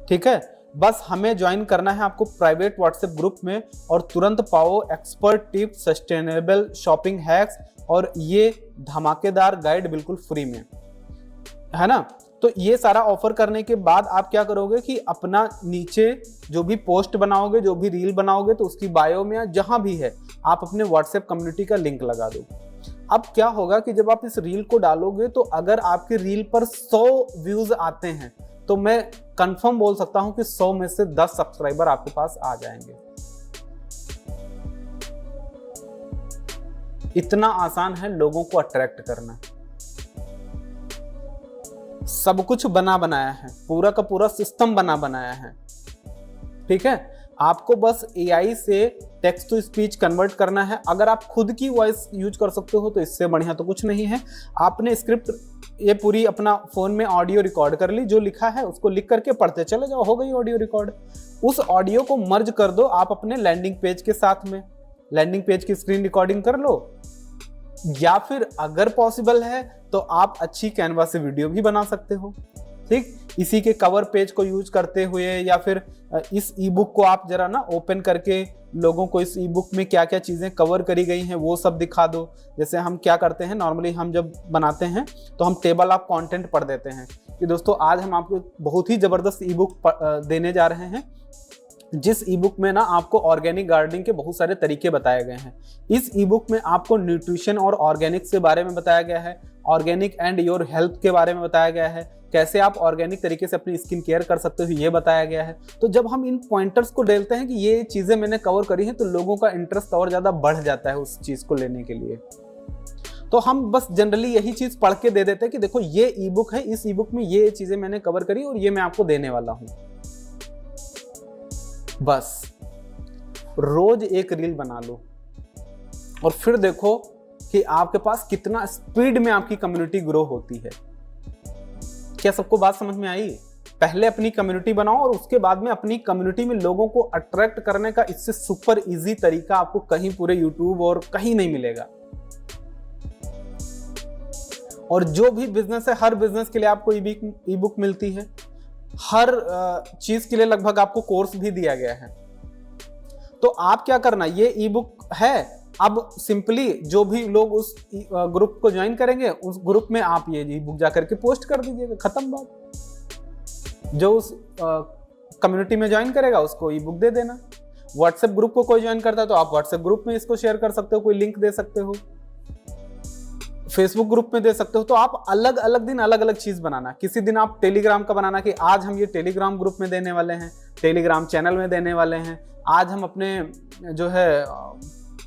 ठीक है। बस हमें ज्वाइन करना है आपको प्राइवेट व्हाट्सएप ग्रुप में और तुरंत पाओ expert tips, sustainable shopping hacks और ये धमाकेदार गाइड बिल्कुल फ्री में, है ना। तो ये सारा ऑफर करने के बाद आप क्या करोगे कि अपना नीचे जो भी पोस्ट बनाओगे, जो भी रील बनाओगे, तो उसकी बायो में या जहां भी है आप अपने व्हाट्सएप कम्युनिटी का लिंक लगा दो। अब क्या होगा कि जब आप इस रील को डालोगे तो अगर आपकी रील पर 100 व्यूज आते हैं तो मैं कंफर्म बोल सकता हूं कि 100 में से 10 सब्सक्राइबर आपके पास आ जाएंगे। इतना आसान है लोगों को अट्रैक्ट करना। सब कुछ बनाया है, पूरा का पूरा सिस्टम बनाया है, ठीक है। आपको बस AI से टेक्स्ट टू स्पीच कन्वर्ट करना है। अगर आप खुद की वॉइस यूज कर सकते हो तो इससे बढ़िया तो कुछ नहीं है। आपने स्क्रिप्ट ये पूरी अपना फोन में ऑडियो रिकॉर्ड कर ली, जो लिखा है उसको लिख करके पढ़ते चले जाओ, हो गई ऑडियो रिकॉर्ड। उस ऑडियो को मर्ज कर दो आप अपने लैंडिंग पेज के साथ में, लैंडिंग पेज की स्क्रीन रिकॉर्डिंग कर लो, या फिर अगर पॉसिबल है तो आप अच्छी कैनवा से वीडियो भी बना सकते हो। ठीक, इसी के कवर पेज को यूज करते हुए, या फिर इस ई बुक को आप जरा ना ओपन करके लोगों को इस ई बुक में क्या क्या चीज़ें कवर करी गई हैं वो सब दिखा दो। जैसे हम क्या करते हैं नॉर्मली, हम जब बनाते हैं तो हम टेबल ऑफ कंटेंट पढ़ देते हैं कि दोस्तों आज हम आपको बहुत ही ज़बरदस्त ई बुक देने जा रहे हैं, जिस ई बुक में ना आपको ऑर्गेनिक गार्डनिंग के बहुत सारे तरीके बताए गए हैं। इस ई बुक में आपको न्यूट्रिशन और ऑर्गेनिक्स के बारे में बताया गया है, ऑर्गेनिक एंड योर हेल्थ के बारे में बताया गया है, कैसे आप ऑर्गेनिक तरीके से अपनी स्किन केयर कर सकते हो ये बताया गया है। तो जब हम इन पॉइंटर्स को डालते हैं कि ये चीज़ें मैंने कवर करी हैं, तो लोगों का इंटरेस्ट और ज़्यादा बढ़ जाता है उस चीज़ को लेने के लिए। तो हम बस जनरली यही चीज़ पढ़ के दे देते हैं कि देखो ये ई बुक है, इस ई बुक में ये चीज़ें मैंने कवर करी और ये मैं आपको देने वाला हूँ। बस रोज एक रील बना लो और फिर देखो कि आपके पास कितना स्पीड में आपकी कम्युनिटी ग्रो होती है। क्या सबको बात समझ में आई? पहले अपनी कम्युनिटी बनाओ और उसके बाद में अपनी कम्युनिटी में लोगों को अट्रैक्ट करने का इससे सुपर इजी तरीका आपको कहीं पूरे यूट्यूब और कहीं नहीं मिलेगा। और जो भी बिजनेस है, हर बिजनेस के लिए आपको ई बुक मिलती है, हर चीज के लिए लगभग आपको कोर्स भी दिया गया है। तो आप क्या करना, ये ई बुक है, अब सिंपली जो भी लोग उस ग्रुप को ज्वाइन करेंगे, उस ग्रुप में आप ये ई बुक जाकर के पोस्ट कर दीजिएगा, खत्म बात। जो उस कम्युनिटी में ज्वाइन करेगा उसको ई बुक दे देना। व्हाट्सएप ग्रुप को कोई ज्वाइन करता है तो आप व्हाट्सएप ग्रुप में इसको शेयर कर सकते हो, कोई लिंक दे सकते हो, फेसबुक ग्रुप में दे सकते हो। तो आप अलग अलग दिन अलग अलग चीज बनाना। किसी दिन आप टेलीग्राम का बनाना कि आज हम ये टेलीग्राम ग्रुप में देने वाले हैं, टेलीग्राम चैनल में देने वाले हैं, आज हम अपने जो है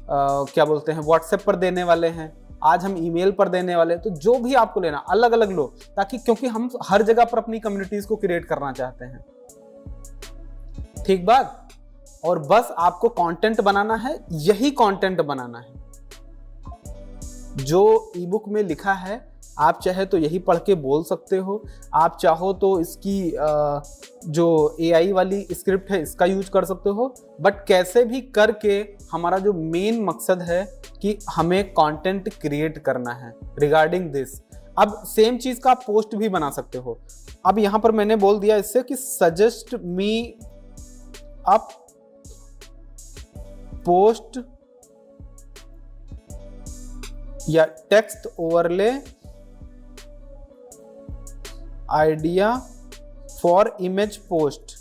क्या बोलते हैं व्हाट्सएप पर देने वाले हैं, आज हम ईमेल पर देने वाले हैं। तो जो भी आपको लेना अलग अलग लो, ताकि क्योंकि हम हर जगह पर अपनी कम्युनिटीज को क्रिएट करना चाहते हैं। ठीक बात। और बस आपको कंटेंट बनाना है, यही कंटेंट बनाना है जो ई बुक में लिखा है। आप चाहे तो यही पढ़ के बोल सकते हो, आप चाहो तो इसकी जो AI वाली स्क्रिप्ट है इसका यूज कर सकते हो, बट कैसे भी करके हमारा जो मेन मकसद है कि हमें कंटेंट क्रिएट करना है रिगार्डिंग दिस। अब सेम चीज का आप पोस्ट भी बना सकते हो। अब यहां पर मैंने बोल दिया इससे कि सजेस्ट मी अप पोस्ट या text overlay idea for image post.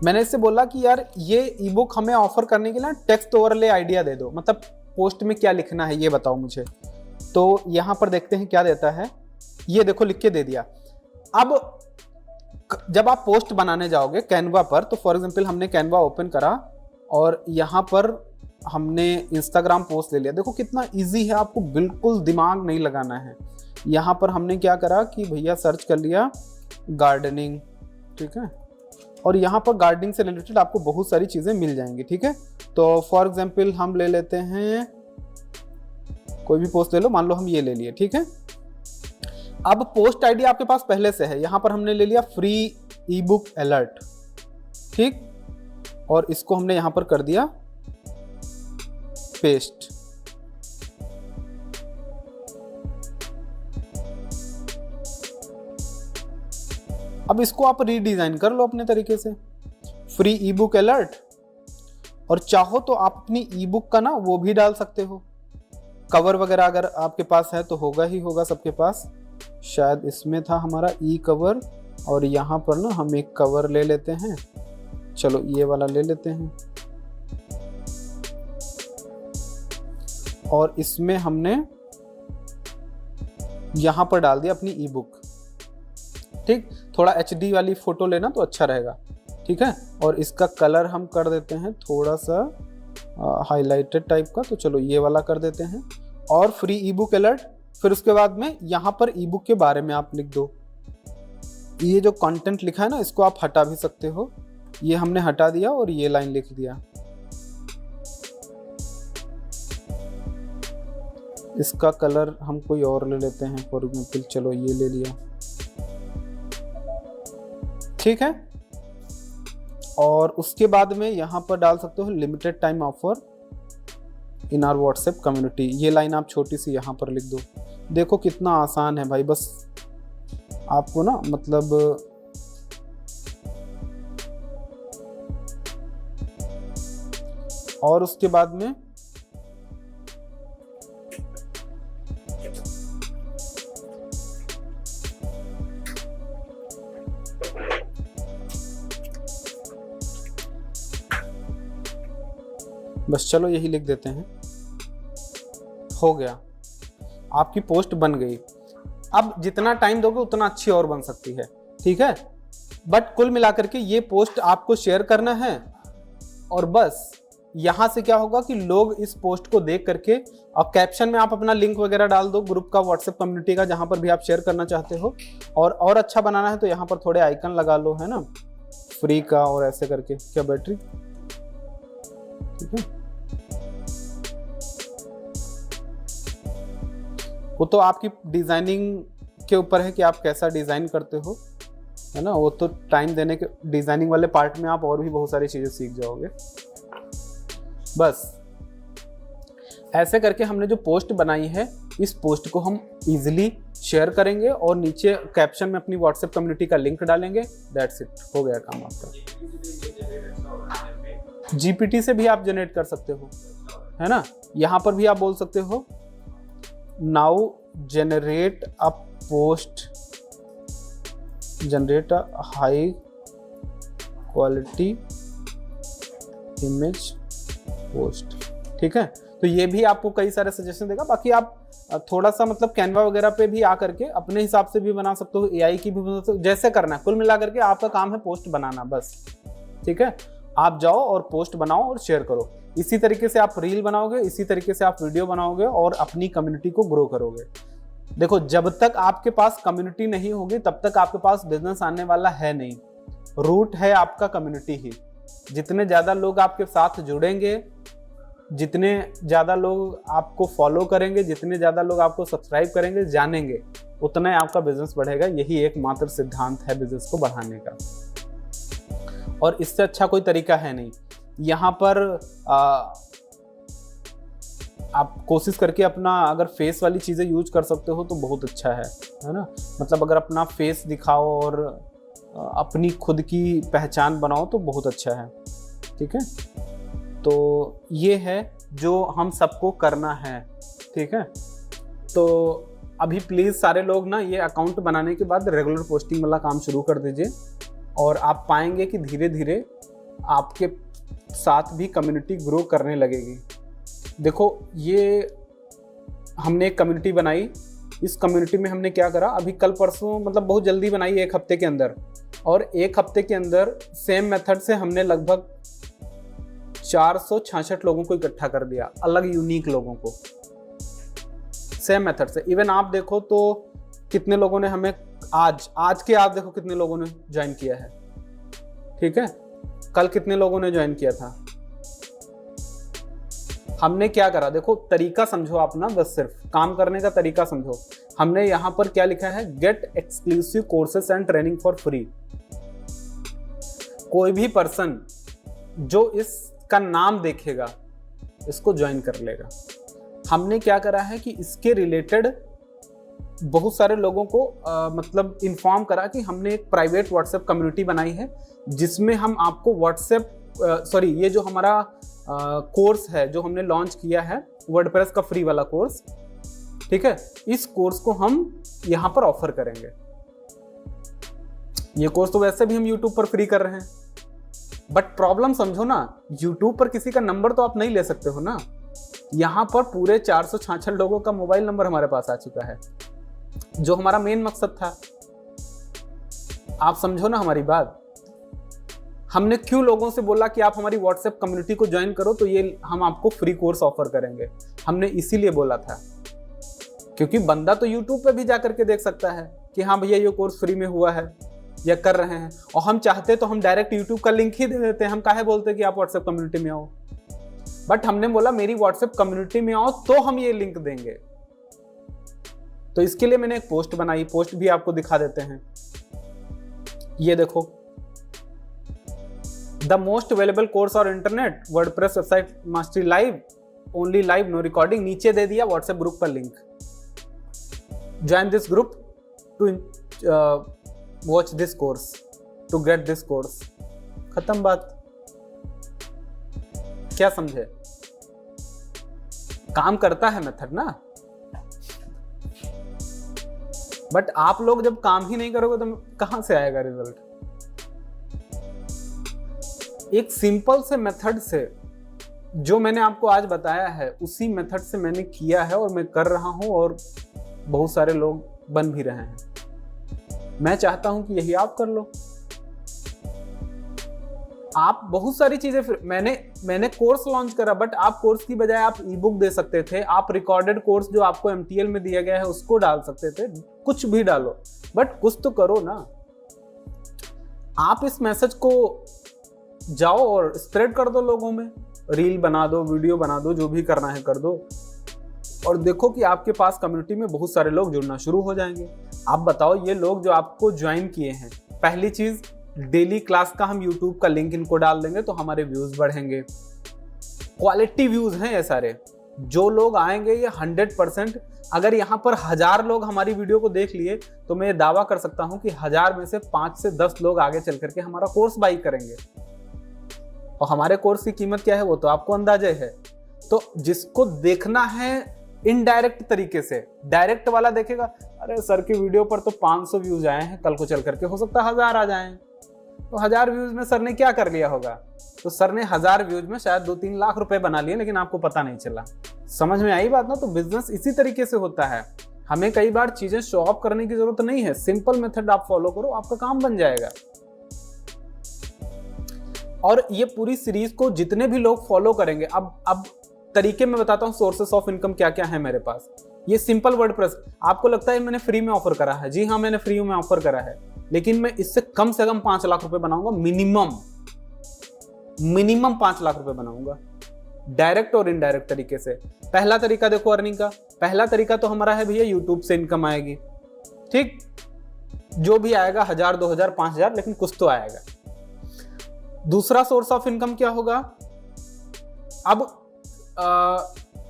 मैंने इससे बोला कि यार ये ई बुक हमें ऑफर करने के लिए टेक्स्ट ओवरले आइडिया दे दो, मतलब पोस्ट में क्या लिखना है ये बताओ मुझे। तो यहां पर देखते हैं क्या देता है। ये देखो लिख के दे दिया। अब जब आप पोस्ट बनाने जाओगे कैनवा पर, तो फॉर एग्जांपल हमने कैनवा ओपन करा और यहां पर हमने इंस्टाग्राम पोस्ट ले लिया। देखो कितना इजी है, आपको बिल्कुल दिमाग नहीं लगाना है। यहाँ पर हमने क्या करा कि भैया सर्च कर लिया गार्डनिंग, ठीक है, और यहाँ पर गार्डनिंग से रिलेटेड आपको बहुत सारी चीज़ें मिल जाएंगी, ठीक है। तो फॉर एग्जांपल हम ले लेते हैं, कोई भी पोस्ट ले लो, मान लो हम ये ले लिए, ठीक है। अब पोस्ट आईडी आपके पास पहले से है, यहाँ पर हमने ले लिया फ्री ई बुक अलर्ट, ठीक, और इसको हमने यहाँ पर कर दिया पेस्ट। अब इसको आप रीडिजाइन कर लो अपने तरीके से, फ्री ई बुक अलर्ट, और चाहो तो आप अपनी ई बुक का ना वो भी डाल सकते हो, कवर वगैरह अगर आपके पास है तो होगा ही होगा सबके पास। शायद इसमें था हमारा ई कवर, और यहाँ पर ना हम एक कवर ले लेते हैं, चलो ये वाला ले लेते हैं, और इसमें हमने यहाँ पर डाल दिया अपनी ई बुक, ठीक। थोड़ा HD वाली फोटो लेना तो अच्छा रहेगा, ठीक है। और इसका कलर हम कर देते हैं थोड़ा सा हाईलाइटेड टाइप का, तो चलो ये वाला कर देते हैं, और फ्री ई बुक अलर्ट। फिर उसके बाद में यहाँ पर ई बुक के बारे में आप लिख दो। ये जो कंटेंट लिखा है ना, इसको आप हटा भी सकते हो, ये हमने हटा दिया और ये लाइन लिख दिया। इसका कलर हम कोई और ले लेते हैं, फॉर एग्जाम्पल चलो ये ले लिया, ठीक है। और उसके बाद में यहाँ पर डाल सकते हो limited time offer in our WhatsApp community. ये लाइन आप छोटी सी यहाँ पर लिख दो। देखो कितना आसान है भाई, बस आपको ना मतलब और उसके बाद में बस चलो यही लिख देते हैं, हो गया, आपकी पोस्ट बन गई। अब जितना टाइम दोगे उतना अच्छी और बन सकती है, ठीक है। बट कुल मिलाकर के ये पोस्ट आपको शेयर करना है और बस यहां से क्या होगा कि लोग इस पोस्ट को देख करके, और कैप्शन में आप अपना लिंक वगैरह डाल दो ग्रुप का, व्हाट्सएप कम्युनिटी का, जहां पर भी आप शेयर करना चाहते हो। और अच्छा बनाना है तो यहाँ पर थोड़े आइकन लगा लो, है ना, फ्री का और ऐसे करके। क्या बैटरी, ठीक है। वो तो आपकी डिजाइनिंग के ऊपर है कि आप कैसा डिजाइन करते हो, है ना। वो तो टाइम देने के डिजाइनिंग वाले पार्ट में आप और भी बहुत सारी चीजें सीख जाओगे। बस ऐसे करके हमने जो पोस्ट बनाई है, इस पोस्ट को हम इजीली शेयर करेंगे और नीचे कैप्शन में अपनी व्हाट्सएप कम्युनिटी का लिंक डालेंगे। दैट्स इट, हो गया काम आपका। जीपीटी से भी आप जनरेट कर सकते हो, है ना। यहाँ पर भी आप बोल सकते हो now generate a post, generate a high quality image post, ठीक है। तो ये भी आपको कई सारे सजेशन देगा। बाकी आप थोड़ा सा मतलब कैनवा वगैरह पे भी आ करके अपने हिसाब से भी बना सकते हो, एआई की भी बना सकते हो, जैसे करना है। कुल मिला करके आपका काम है पोस्ट बनाना, बस, ठीक है। आप जाओ और पोस्ट बनाओ और शेयर करो। इसी तरीके से आप रील बनाओगे, इसी तरीके से आप वीडियो बनाओगे और अपनी कम्युनिटी को ग्रो करोगे। देखो, जब तक आपके पास कम्युनिटी नहीं होगी तब तक आपके पास बिजनेस आने वाला है नहीं। रूट है आपका कम्युनिटी ही। जितने ज्यादा लोग आपके साथ जुड़ेंगे, जितने ज्यादा लोग आपको फॉलो करेंगे, जितने ज्यादा लोग आपको सब्सक्राइब करेंगे, जानेंगे, उतना ही आपका बिजनेस बढ़ेगा। यही एकमात्र सिद्धांत है बिजनेस को बढ़ाने का, और इससे अच्छा कोई तरीका है नहीं। यहाँ पर आप कोशिश करके अपना अगर फेस वाली चीज़ें यूज कर सकते हो तो बहुत अच्छा है ना। मतलब अगर अपना फेस दिखाओ और अपनी खुद की पहचान बनाओ तो बहुत अच्छा है, ठीक है। तो ये है जो हम सबको करना है, ठीक है। तो अभी प्लीज़ सारे लोग ना ये अकाउंट बनाने के बाद रेगुलर पोस्टिंग वाला काम शुरू कर दीजिए, और आप पाएंगे कि धीरे धीरे आपके साथ भी कम्युनिटी ग्रो करने लगेगी। देखो, ये हमने एक कम्युनिटी बनाई, इस कम्युनिटी में हमने क्या करा, अभी कल परसों मतलब बहुत जल्दी बनाई, 1 हफ्ते के अंदर, और 1 हफ्ते के अंदर सेम मेथड से हमने लगभग 466 लोगों को इकट्ठा कर दिया, अलग यूनिक लोगों को, सेम मेथड से। इवन आप देखो तो कितने लोगों ने हमें आज देखो कितने लोगों ने ज्वाइन किया है, ठीक है। कल कितने लोगों ने ज्वाइन किया था। हमने क्या करा, देखो तरीका समझो आप ना, बस सिर्फ काम करने का तरीका समझो। हमने यहाँ पर क्या लिखा है, get exclusive courses and training for free. कोई भी पर्सन जो इसका नाम देखेगा इसको ज्वाइन कर लेगा। हमने क्या करा है कि इसके रिलेटेड बहुत सारे लोगों को मतलब इन्फॉर्म करा कि हमने एक प्राइवेट व्हाट्सएप कम्युनिटी बनाई है, जिसमें हम आपको ये जो हमारा कोर्स है जो हमने लॉन्च किया है, वर्डप्रेस का फ्री वाला कोर्स, ठीक है। इस कोर्स को हम यहाँ पर ऑफर करेंगे। ये कोर्स तो वैसे भी हम यूट्यूब पर फ्री कर रहे हैं, बट प्रॉब्लम समझो ना, यूट्यूब पर किसी का नंबर तो आप नहीं ले सकते हो ना। यहाँ पर पूरे 466 लोगों का मोबाइल नंबर हमारे पास आ चुका है, जो हमारा मेन मकसद था। आप समझो ना हमारी बात। हमने क्यों लोगों से बोला कि आप हमारी व्हाट्सएप कम्युनिटी को ज्वाइन करो तो ये हम आपको फ्री कोर्स ऑफर करेंगे। हमने इसीलिए बोला था क्योंकि बंदा तो यूट्यूब पे भी जाकर के देख सकता है कि हाँ भैया ये कोर्स फ्री में हुआ है या कर रहे हैं, और हम चाहते तो हम डायरेक्ट यूट्यूब का लिंक ही दे देते हैं। हम काहे बोलते कि आप व्हाट्सएप कम्युनिटी में आओ, बट हमने बोला मेरी व्हाट्सएप कम्युनिटी में आओ तो हम ये लिंक देंगे। तो इसके लिए मैंने एक पोस्ट बनाई, पोस्ट भी आपको दिखा देते हैं। ये देखो, द मोस्ट अवेलेबल कोर्स और internet WordPress website mastery live, only live no recording. नीचे दे दिया व्हाट्सएप ग्रुप का link. Join this group to watch this course to get this course, खत्म बात। क्या समझे? काम करता है मेथड ना। बट आप लोग जब काम ही नहीं करोगे तो कहां से आएगा रिजल्ट? एक सिंपल से मेथड से जो मैंने आपको आज बताया है, उसी मेथड से मैंने किया है और मैं कर रहा हूं, और बहुत सारे लोग बन भी रहे हैं। मैं चाहता हूं कि यही आप कर लो। आप बहुत सारी चीजें, फिर मैंने कोर्स लॉन्च करा, बट आप कोर्स की बजाय आप ई बुक दे सकते थे, आप रिकॉर्डेड कोर्स जो आपको MTL में दिया गया है उसको डाल सकते थे, कुछ भी डालो, बट कुछ तो करो ना। आप इस मैसेज को जाओ और स्प्रेड कर दो लोगों में, रील बना दो, वीडियो बना दो, जो भी करना है कर दो, और देखो कि आपके पास कम्युनिटी में बहुत सारे लोग जुड़ना शुरू हो जाएंगे। आप बताओ, ये लोग जो आपको ज्वाइन किए हैं, पहली चीज डेली क्लास का हम यूट्यूब का लिंक इनको डाल देंगे तो हमारे व्यूज बढ़ेंगे। क्वालिटी व्यूज हैं ये सारे। जो लोग आएंगे ये 100%, अगर यहाँ पर 1000 लोग हमारी वीडियो को देख लिए तो मैं ये दावा कर सकता हूँ कि 1000 में से 5 से 10 लोग आगे चल करके हमारा कोर्स बाई करेंगे। और हमारे कोर्स की कीमत क्या है वो तो आपको अंदाजा है। तो जिसको देखना है इनडायरेक्ट तरीके से, डायरेक्ट वाला देखेगा, अरे सर की वीडियो पर तो 500 व्यूज आए हैं, कल को चल करके हो सकता है 1000 आ जाएं। तो 1000 व्यूज में सर ने क्या कर लिया होगा? तो सर ने 1000 व्यूज में शायद 2-3 लाख रुपए बना लिए, लेकिन आपको पता नहीं चला। समझ में आई बात ना? तो बिजनेस इसी तरीके से होता है। हमें कई बार चीजें शो ऑफ करने की जरूरत नहीं है, सिंपल मेथड आप फॉलो करो, आपका काम बन जाएगा। और ये पूरी सीरीज को जितने भी लोग फॉलो करेंगे, अब तरीके में बताता हूँ सोर्सेस ऑफ इनकम क्या क्या है मेरे पास। ये सिंपल वर्डप्रेस, आपको लगता है मैंने फ्री में ऑफर करा है? जी हाँ, मैंने फ्री में ऑफर करा है, लेकिन मैं इससे कम से कम 5 लाख रुपए बनाऊंगा, मिनिमम 5 लाख रुपए बनाऊंगा, डायरेक्ट और इनडायरेक्ट तरीके से। पहला तरीका देखो अर्निंग का, पहला तरीका तो हमारा है भैया यूट्यूब से इनकम आएगी, ठीक, जो भी आएगा 1000, 2000, 5000, लेकिन कुछ तो आएगा। दूसरा सोर्स ऑफ इनकम क्या होगा? अब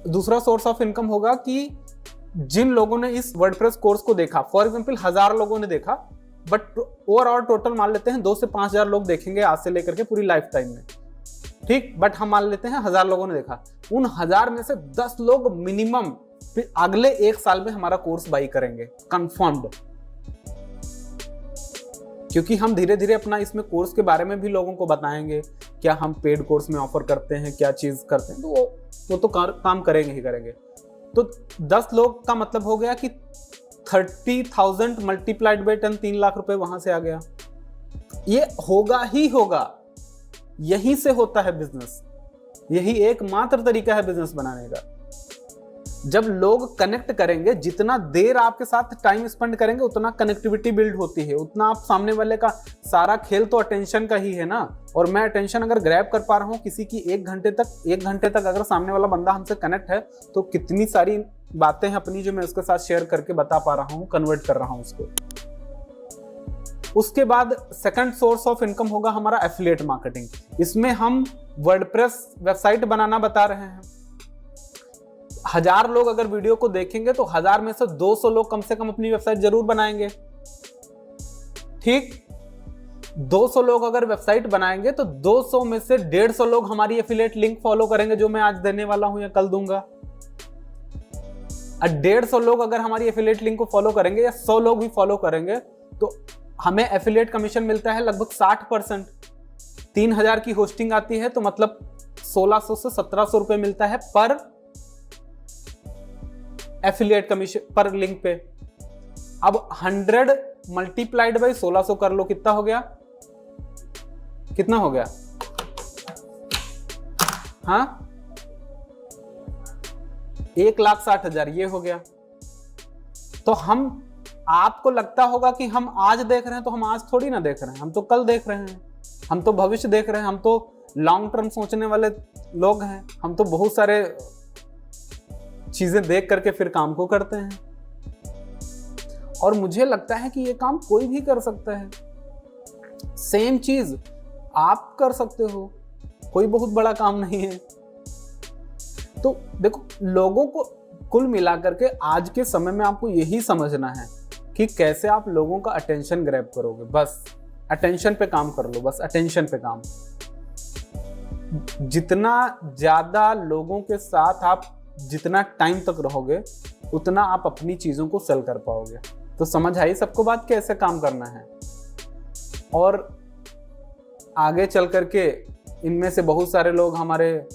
दूसरा सोर्स ऑफ इनकम होगा कि जिन लोगों ने इस वर्डप्रेस कोर्स को देखा, फॉर एग्जांपल 1000 लोगों ने देखा, बट ओवरऑल टोटल मान लेते हैं 2 से 5000 लोग देखेंगे आज से लेकर के पूरी लाइफ टाइम में, ठीक, बट हम मान लेते हैं 1000 लोगों ने देखा। उन 1000 में से 10 लोग मिनिमम फिर अगले 1 साल में हमारा कोर्स बाई करेंगे, कंफर्म्ड। क्योंकि हम धीरे धीरे अपना इसमें कोर्स के बारे में भी लोगों को बताएंगे, क्या हम पेड कोर्स में ऑफर करते हैं, क्या चीज करते हैं, तो वो तो काम करेंगे ही करेंगे। तो 10 लोग का मतलब हो गया कि 30,000 मल्टीप्लाइड बाई 10, 3 लाख रुपए वहां से आ गया। ये होगा ही होगा, यहीं से होता है बिजनेस, यही एकमात्र तरीका है बिजनेस बनाने का। जब लोग कनेक्ट करेंगे, जितना देर आपके साथ टाइम स्पेंड करेंगे उतना कनेक्टिविटी बिल्ड होती है, उतना आप सामने वाले का सारा खेल तो अटेंशन का ही है ना। और मैं अटेंशन अगर ग्रैब कर पा रहा हूँ किसी की 1 घंटे तक अगर सामने वाला बंदा हमसे कनेक्ट है, तो कितनी सारी बातें हैं अपनी जो मैं उसके साथ शेयर करके बता पा रहा हूँ, कन्वर्ट कर रहा हूँ उसको। उसके बाद सेकंड सोर्स ऑफ इनकम होगा हमारा एफिलिएट मार्केटिंग। इसमें हम वर्डप्रेस वेबसाइट बनाना बता रहे हैं। 1000 लोग अगर वीडियो को देखेंगे तो 1000 में से 200 लोग कम से कम अपनी वेबसाइट जरूर बनाएंगे, ठीक। 200 लोग अगर वेबसाइट बनाएंगे तो 200 में से 150 लोग हमारी एफिलिएट लिंक फॉलो करेंगे, जो मैं आज देने वाला हूं या कल दूंगा। 150 लोग अगर हमारी एफिलिएट लिंक को फॉलो करेंगे या 100 लोग भी फॉलो करेंगे तो हमें एफिलिएट कमीशन मिलता है लगभग 60%। 3000 की होस्टिंग आती है तो मतलब 1600 से 1700 रुपए मिलता है पर एफिलिएट कमीशन पर लिंक पे। अब 100 मल्टीप्लाइड बाई 1600 कर लो, कितना हो गया? कितना हो गया? हाँ, 1,60,000 ये हो गया। तो हम, आपको लगता होगा कि हम आज देख रहे हैं, तो हम आज थोड़ी ना देख रहे हैं, हम तो कल देख रहे हैं, हम तो भविष्य देख रहे हैं, हम तो लॉन्ग टर्म सोचने वाले लोग हैं, हम तो बहुत सारे चीजें देख करके फिर काम को करते हैं। और मुझे लगता है कि ये काम कोई भी कर सकता है, सेम चीज आप कर सकते हो, कोई बहुत बड़ा काम नहीं है। तो देखो, लोगों को कुल मिलाकर के आज के समय में आपको यही समझना है कि कैसे आप लोगों का अटेंशन ग्रैब करोगे। बस अटेंशन पे काम कर लो, बस अटेंशन पे काम। जितना ज्यादा लोगों के साथ आप जितना टाइम तक रहोगे उतना आप अपनी चीजों को सेल कर पाओगे। तो समझ आई सबको बात कैसे काम करना है। और आगे चल करके इनमें से बहुत सारे लोग हमारे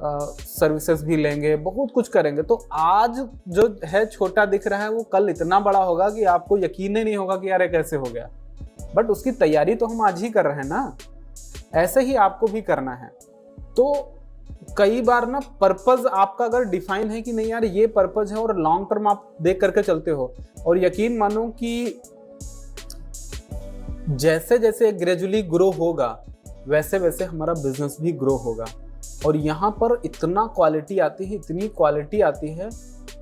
सर्विसेज भी लेंगे, बहुत कुछ करेंगे। तो आज जो है छोटा दिख रहा है वो कल इतना बड़ा होगा कि आपको यकीन ही नहीं होगा कि यार ये कैसे हो गया। बट उसकी तैयारी तो हम आज ही कर रहे हैं ना। ऐसे ही आपको भी करना है। तो कई बार ना पर्पज आपका अगर डिफाइन है कि नहीं यार ये पर्पज है और लॉन्ग टर्म आप देख करके चलते हो, और यकीन मानो कि जैसे जैसे ग्रेजुअली ग्रो होगा वैसे वैसे हमारा बिजनेस भी ग्रो होगा। और यहाँ पर इतना क्वालिटी आती है, इतनी क्वालिटी आती है,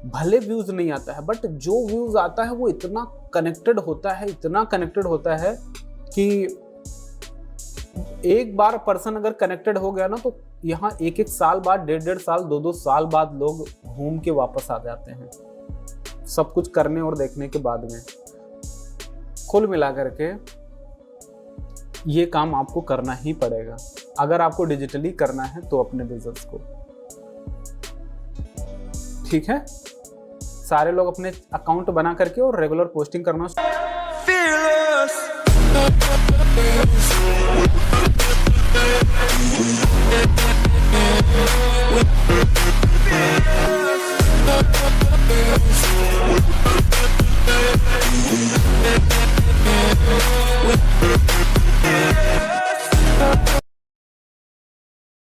भले व्यूज नहीं आता है बट जो व्यूज आता है वो इतना कनेक्टेड होता है, इतना कनेक्टेड होता है कि एक बार पर्सन अगर कनेक्टेड हो गया ना तो यहाँ एक एक साल बाद, 1.5 साल, 2-2 साल बाद लोग घूम के वापस आ जाते हैं, सब कुछ करने और देखने के बाद में। कुल मिलाकर के ये काम आपको करना ही पड़ेगा अगर आपको डिजिटली करना है तो अपने बिजनेस को। ठीक है, सारे लोग अपने अकाउंट बना करके और रेगुलर पोस्टिंग करना